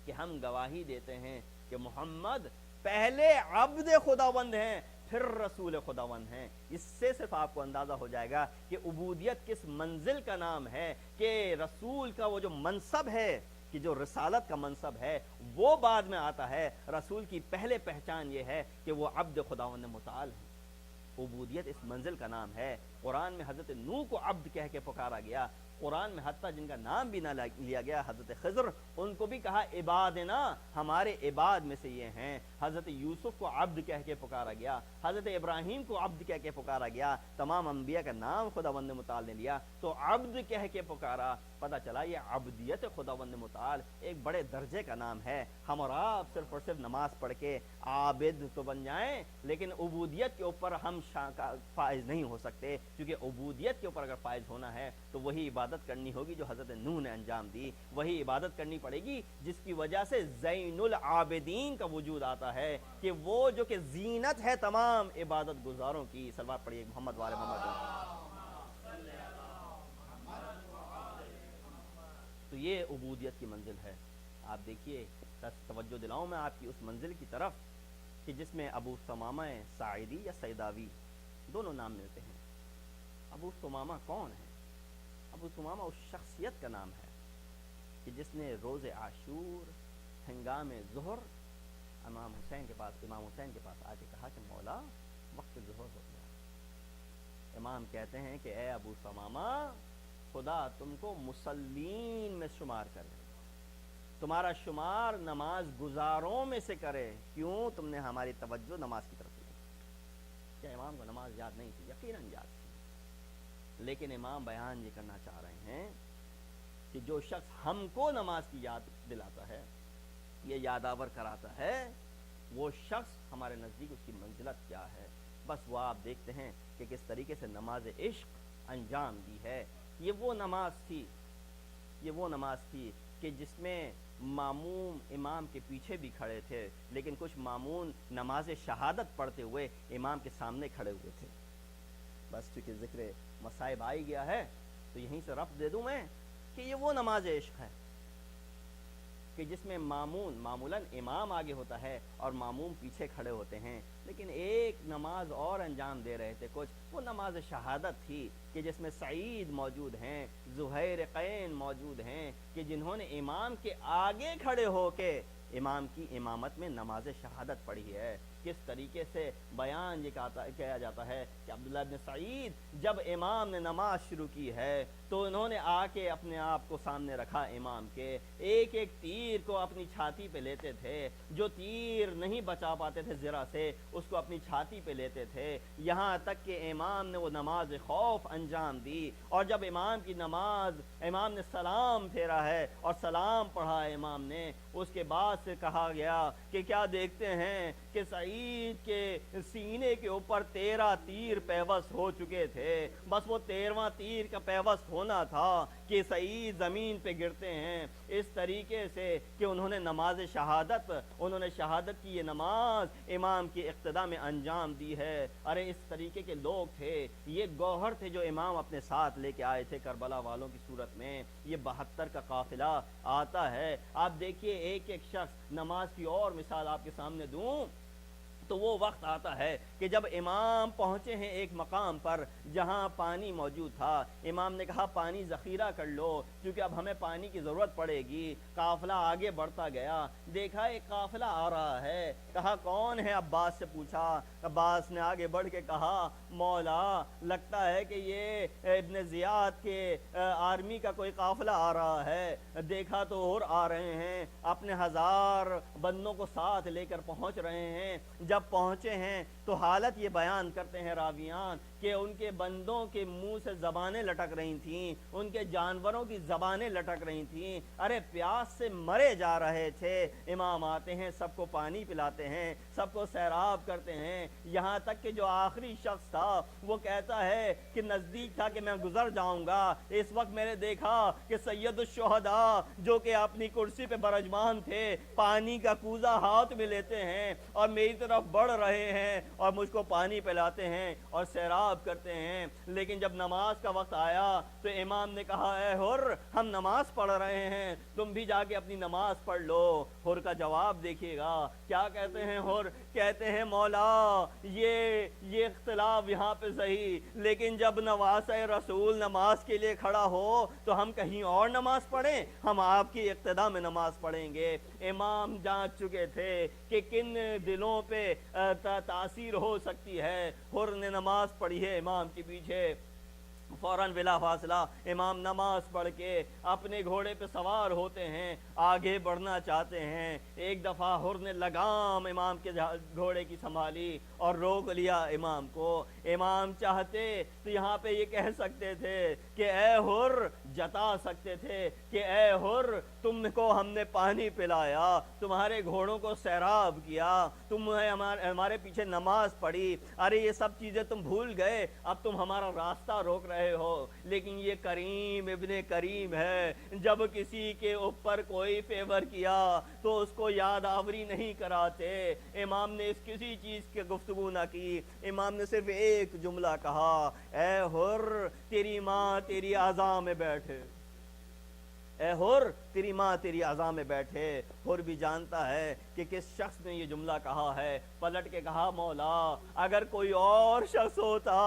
کہ ہم گواہی دیتے ہیں کہ محمد پہلے عبد خداوند ہیں پھر رسول خداوند ہیں. اس سے صرف آپ کو اندازہ ہو جائے گا کہ عبودیت کس منزل کا نام ہے، کہ رسول کا وہ جو منصب ہے، کہ جو رسالت کا منصب ہے وہ بعد میں آتا ہے. رسول کی پہلے پہچان یہ ہے کہ وہ عبد خداوند متعال ہے. عبودیت اس منزل کا نام ہے. قرآن میں حضرت نوح کو عبد کہہ کے پکارا گیا. قرآن میں حتیٰ جن کا نام بھی نہ لیا گیا، حضرت خضر، ان کو بھی کہا عبادنا، ہمارے عباد میں سے یہ ہیں. حضرت یوسف کو عبد کہہ کے پکارا گیا، حضرت ابراہیم کو عبد کہہ کے پکارا گیا. تمام انبیاء کا نام خداوند متعال نے لیا تو عبد کہہ کے پکارا. پتہ چلا یہ عبدیت خداوند متعال ایک بڑے درجے کا نام ہے. ہم اور آپ صرف اور صرف نماز پڑھ کے عابد تو بن جائیں لیکن عبودیت کے اوپر ہم فائز نہیں ہو سکتے، کیونکہ عبودیت کے اوپر اگر فائز ہونا ہے تو وہی عبادت کرنی ہوگی جو حضرت نوح نے انجام دی. وہی عبادت کرنی پڑے گی جس کی وجہ سے زین العابدین کا وجود آتا ہے، کہ وہ جو کہ زینت ہے تمام عبادت گزاروں کی. صلوات پڑھیے محمد وعلی محمد. تو یہ عبودیت کی منزل ہے۔ آپ دیکھیے، توجہ دلاؤں میں آپ کی اس منزل کی طرف کہ جس میں ابو ثمامہ ساعدی یا سیداوی دونوں نام ملتے ہیں۔ ابو ثمامہ کون ہے؟ ابو ثمامہ اس شخصیت کا نام ہے کہ جس نے روز عاشور ہنگام ظہر امام حسین کے پاس آ کے کہا کہ مولا وقت ظہر ہو گیا۔ امام کہتے ہیں کہ اے ابو ثمامہ، خدا تم کو مسلمین میں شمار کرے، تمہارا شمار نماز گزاروں میں سے کرے، کیوں؟ تم نے ہماری توجہ نماز کی طرف دی۔ کیا امام کو نماز یاد نہیں تھی؟ یقیناً یاد تھی، لیکن امام بیان یہ کرنا چاہ رہے ہیں کہ جو شخص ہم کو نماز کی یاد دلاتا ہے، یہ یادآور کراتا ہے، وہ شخص ہمارے نزدیک اس کی منزلت کیا ہے۔ بس وہ آپ دیکھتے ہیں کہ کس طریقے سے نماز عشق انجام دی ہے۔ یہ وہ نماز تھی کہ جس میں ماموم امام کے پیچھے بھی کھڑے تھے، لیکن کچھ مامون نماز شہادت پڑھتے ہوئے امام کے سامنے کھڑے ہوئے تھے۔ بس چونکہ ذکر مصائب آئی گیا ہے تو یہیں سے رفع دے دوں میں کہ یہ وہ نماز عشق ہے کہ جس میں معمولاً امام آگے ہوتا ہے اور ماموم پیچھے کھڑے ہوتے ہیں، لیکن ایک نماز اور انجام دے رہے تھے کچھ، وہ نماز شہادت تھی کہ جس میں سعید موجود ہیں، زہیرقین موجود ہیں، کہ جنہوں نے امام کے آگے کھڑے ہو کے امام کی امامت میں نماز شہادت پڑھی ہے۔ کس طریقے سے بیان یہ کیا جاتا ہے کہ عبداللہ بن سعید جب امام نے نماز شروع کی ہے تو انہوں نے آ کے اپنے آپ کو سامنے رکھا امام کے، ایک ایک تیر کو اپنی چھاتی پہ لیتے تھے، جو تیر نہیں بچا پاتے تھے زرہ سے اس کو اپنی چھاتی پہ لیتے تھے، یہاں تک کہ امام نے وہ نماز خوف انجام دی۔ اور جب امام نے سلام پھیرا ہے اور سلام پڑھا ہے امام نے، اس کے بعد سے کہا گیا کہ کیا دیکھتے ہیں کہ سعید کے سینے کے اوپر 13 تیر پیوست ہو چکے تھے، بس وہ 13واں تیر کا پیوست ہونا تھا کہ سعید زمین پہ گرتے ہیں۔ اس طریقے سے کہ انہوں نے شہادت کی یہ نماز امام کی اقتداء میں انجام دی ہے۔ ارے اس طریقے کے لوگ تھے، یہ گوہر تھے جو امام اپنے ساتھ لے کے آئے تھے کربلا والوں کی صورت میں۔ یہ 72 کا قافلہ آتا ہے۔ آپ دیکھیے ایک ایک شخص، نماز کی اور مثال آپ کے سامنے دوں تو وہ وقت آتا ہے کہ جب امام پہنچے ہیں ایک مقام پر جہاں پانی موجود تھا، امام نے کہا پانی ذخیرہ کر لو کیونکہ اب ہمیں پانی کی ضرورت پڑے گی۔ قافلہ آگے بڑھتا گیا، دیکھا ایک قافلہ آ رہا ہے، کہا کون ہے؟ عباس سے پوچھا، عباس نے آگے بڑھ کے کہا مولا لگتا ہے کہ یہ ابن زیاد کے آرمی کا کوئی قافلہ آ رہا ہے۔ دیکھا تو اور آ رہے ہیں، اپنے 1000 بندوں کو ساتھ لے کر پہنچ رہے ہیں۔ جب پہنچے ہیں تو حالت یہ بیان کرتے ہیں راویان کہ ان کے بندوں کے منہ سے زبانیں لٹک رہی تھیں، ان کے جانوروں کی زبانیں لٹک رہی تھیں، ارے پیاس سے مرے جا رہے تھے۔ امام آتے ہیں، سب کو پانی پلاتے ہیں، سب کو سیراب کرتے ہیں، یہاں تک کہ جو آخری شخص تھا وہ کہتا ہے کہ نزدیک تھا کہ میں گزر جاؤں گا، اس وقت میں نے دیکھا کہ سید الشہداء جو کہ اپنی کرسی پہ برجمان تھے پانی کا کوزہ ہاتھ میں لیتے ہیں اور میری طرف بڑھ رہے ہیں اور مجھ کو پانی پلاتے ہیں اور سیراب کرتے ہیں۔ لیکن جب نماز کا وقت آیا تو امام نے کہا اے حر، ہم نماز پڑھ رہے ہیں، تم بھی جا کے اپنی نماز پڑھ لو۔ حر کا جواب دیکھیے گا، کیا کہتے ہیں حر؟ کہتے ہیں مولا یہ اختلاف یہاں پہ صحیح، لیکن جب نواسۂ رسول نماز کے لیے کھڑا ہو تو ہم کہیں اور نماز پڑھیں، ہم آپ کی اقتداء میں نماز پڑھیں گے۔ امام جانچ چکے تھے کہ کن دلوں پہ تاثیر ہو سکتی ہے۔ حر نے نماز پڑھی ہے امام کے پیچھے، فوراً بلا فاصلہ امام نماز پڑھ کے اپنے گھوڑے پہ سوار ہوتے ہیں، آگے بڑھنا چاہتے ہیں۔ ایک دفعہ حر نے لگام امام کے گھوڑے کی سنبھالی اور روک لیا امام کو۔ امام چاہتے تو یہاں پہ یہ کہہ سکتے تھے کہ اے حر، جتا سکتے تھے کہ اے حر تم کو ہم نے پانی پلایا، تمہارے گھوڑوں کو سیراب کیا، تم ہمارے پیچھے نماز پڑھی، ارے یہ سب چیزیں تم بھول گئے، اب تم ہمارا راستہ روک رہے ہو۔ لیکن یہ کریم ابن کریم ہے، جب کسی کے اوپر کوئی فیور کیا تو اس کو یاد آوری نہیں کراتے۔ امام نے اس کسی چیز کی گفتگو نہ کی، امام نے صرف ایک جملہ کہا، اے حر تیری ماں تیری اعضاء میں بیٹھے، اے حر تیری ماں تیری اعضاء میں بیٹھے. حر بھی جانتا ہے کہ کس شخص نے یہ جملہ کہا ہے. پلٹ کے کہا مولا اگر کوئی اور شخص ہوتا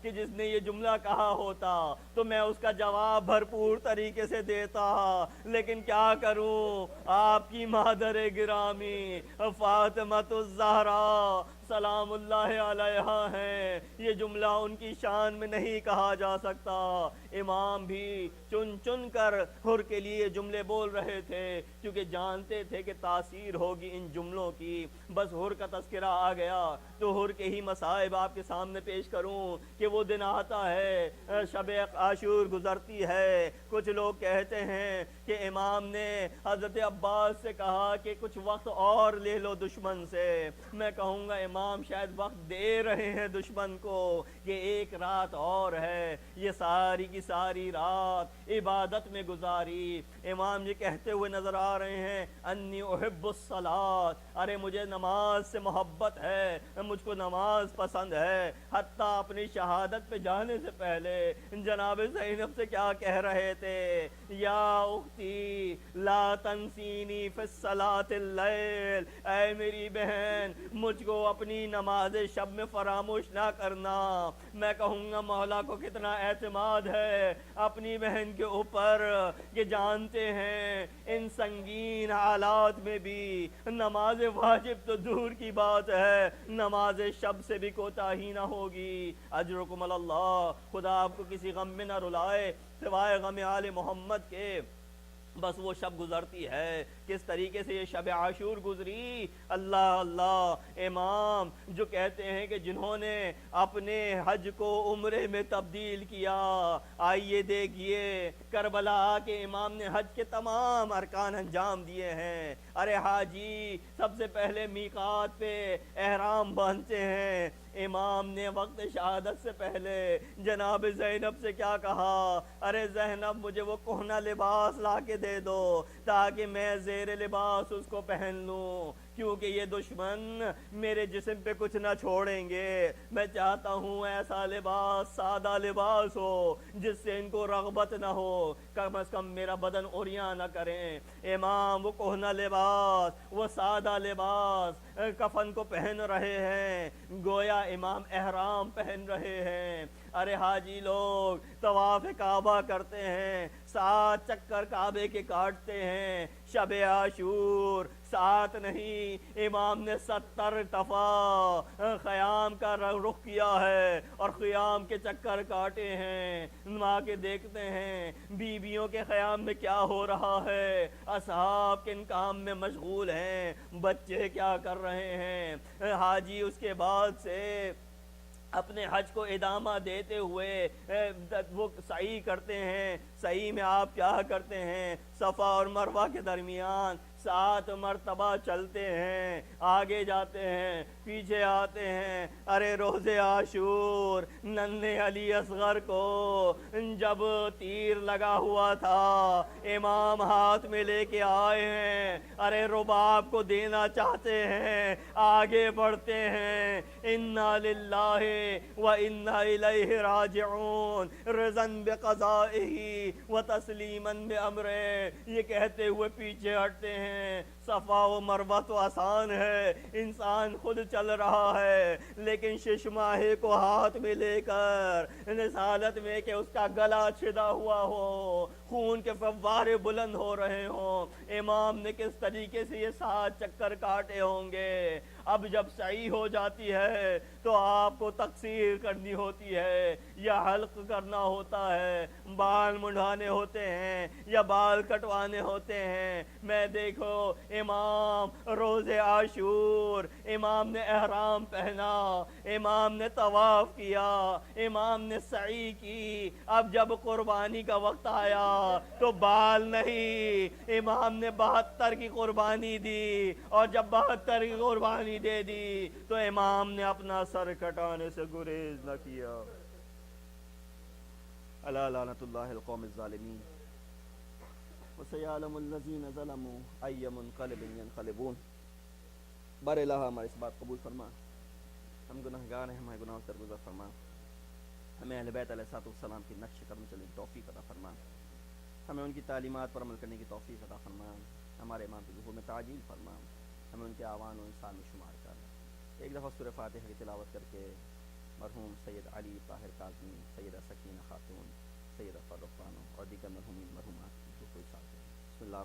کہ جس نے یہ جملہ کہا ہوتا تو میں اس کا جواب بھرپور طریقے سے دیتا, لیکن کیا کروں, آپ کی مادر گرامی فاطمۃ الزہرا سلام اللہ علیہا ہیں, یہ جملہ ان کی شان میں نہیں کہا جا سکتا. امام بھی چن چن کر حر کے لیے جملے بول رہے تھے کیونکہ جانتے تھے کہ تاثیر ہوگی ان جملوں کی. بس حر کا تذکرہ آ گیا تو حر کے ہی مصائب آپ کے سامنے پیش کروں کہ وہ دن آتا ہے, شب عاشور گزرتی ہے. کچھ لوگ کہتے ہیں کہ امام نے حضرت عباس سے کہا کہ کچھ وقت اور لے لو دشمن سے. میں کہوں گا امام شاید وقت دے رہے ہیں دشمن کو کہ ایک رات اور ہے. یہ ساری کی ساری رات عبادت میں گزاری. امام یہ کہتے ہوئے نظر آ رہے ہیں انی احب الصلاۃ, ارے مجھے نماز سے محبت ہے, مجھ کو نماز پسند ہے. حتیٰ اپنی شہادت پہ جانے سے پہلے جناب زینب سے کیا کہہ رہے تھے, یا اختی لا تنسینی فی الصلاۃ اللیل, اے میری بہن مجھ کو اپنی نماز شب میں فراموش نہ کرنا. میں کہوں گا مولا کو کتنا اعتماد ہے اپنی بہن کے اوپر کہ جانتے ہیں ان سنگین حالات میں بھی نماز واجب تو دور کی بات ہے, نماز شب سے بھی کوتاہی نہ ہوگی. اجرکم اللہ, خدا آپ کو کسی غم میں نہ رلائے سوائے غم آل محمد کے. بس وہ شب گزرتی ہے. کس طریقے سے یہ شب عاشور گزری, اللہ اللہ. امام جو کہتے ہیں کہ جنہوں نے اپنے حج کو عمرے میں تبدیل کیا, آئیے دیکھیے کربلا کے امام نے حج کے تمام ارکان انجام دیے ہیں. ارے حاجی سب سے پہلے میقات پہ احرام باندھتے ہیں. امام نے وقت شہادت سے پہلے جناب زینب سے کیا کہا, ارے زینب مجھے وہ کہنا لباس لا کے دے دو تاکہ میں زیر لباس اس کو پہن لوں, کیونکہ یہ دشمن میرے جسم پہ کچھ نہ چھوڑیں گے. میں چاہتا ہوں ایسا لباس, سادہ لباس ہو جس سے ان کو رغبت نہ ہو, کم از کم میرا بدن عریاں نہ کریں. امام وہ کہنا لباس, وہ سادہ لباس کفن کو پہن رہے ہیں گویا امام احرام پہن رہے ہیں. ارے حاجی لوگ طواف کعبہ کرتے ہیں, 7 چکر کعبے کے کاٹتے ہیں. شب عاشور 7 نہیں, امام نے 70 دفعہ خیام کا رخ کیا ہے اور خیام کے چکر کاٹے ہیں. ماں کے دیکھتے ہیں بیویوں کے خیام میں کیا ہو رہا ہے, اصحاب کن کام میں مشغول ہیں, بچے کیا کر رہے ہیں. حاجی اس کے بعد سے اپنے حج کو ادامہ دیتے ہوئے وہ سعی کرتے ہیں. سعی میں آپ کیا کرتے ہیں, صفا اور مروہ کے درمیان 7 مرتبہ چلتے ہیں, آگے جاتے ہیں, پیچھے آتے ہیں. ارے روز عاشور ننھے علی اصغر کو جب تیر لگا ہوا تھا امام ہاتھ میں لے کے آئے ہیں, ارے رباب کو دینا چاہتے ہیں, آگے بڑھتے ہیں. انا للہ و انا الیہ راجعون رضاً بقضائہ و تسلیما بامرہ, یہ کہتے ہوئے پیچھے ہٹتے ہیں. صفا و مروہ تو آسان ہے, انسان خود چل رہا ہے, لیکن ششماہے کو ہاتھ میں لے کر نسالت میں کہ اس کا گلا چھدا ہوا ہو, خون کے فوارے بلند ہو رہے ہوں, امام نے کس طریقے سے یہ 7 چکر کاٹے ہوں گے. اب جب سعی ہو جاتی ہے تو آپ کو تقصیر کرنی ہوتی ہے یا حلق کرنا ہوتا ہے, بال منڈانے ہوتے ہیں یا بال کٹوانے ہوتے ہیں. میں دیکھو امام روز عاشور, امام نے احرام پہنا, امام نے طواف کیا, امام نے سعی کی. اب جب قربانی کا وقت آیا تو بال نہیں, امام نے 72 کی قربانی دی, اور جب 72 کی قربانی دے دی تو امام نے اپنا سر کٹانے سے گریز نہ کیا. الا لعنت اللہ القوم الظالمین وسيعلم الذين ظلموا أي منقلب ينقلبون. بر الہ ہماری اس بات قبول فرما, ہم گناہگار ہیں, ہمارے گناہوں سے درگزر فرما, ہمیں اہل بیت علیہ الصلوۃ والسلام کی نقش قدم چلنے کی توفیق عطا فرما, ہمیں ان کی تعلیمات پر عمل کرنے کی توفیق عطا فرما، ہمارے امام کی ظہور میں تعجیل فرما، ہمیں ان کے آوان و انسان میں شمار کر۔ ایک دفعہ سورہ فاتحہ کی تلاوت کر کے مرحوم سید علی طاہر کاظمی، سیدہ سکینہ خاتون، سیدہ فرخ بانو اور دیگر مرحومین مرحومات کی روح کو بسم اللہ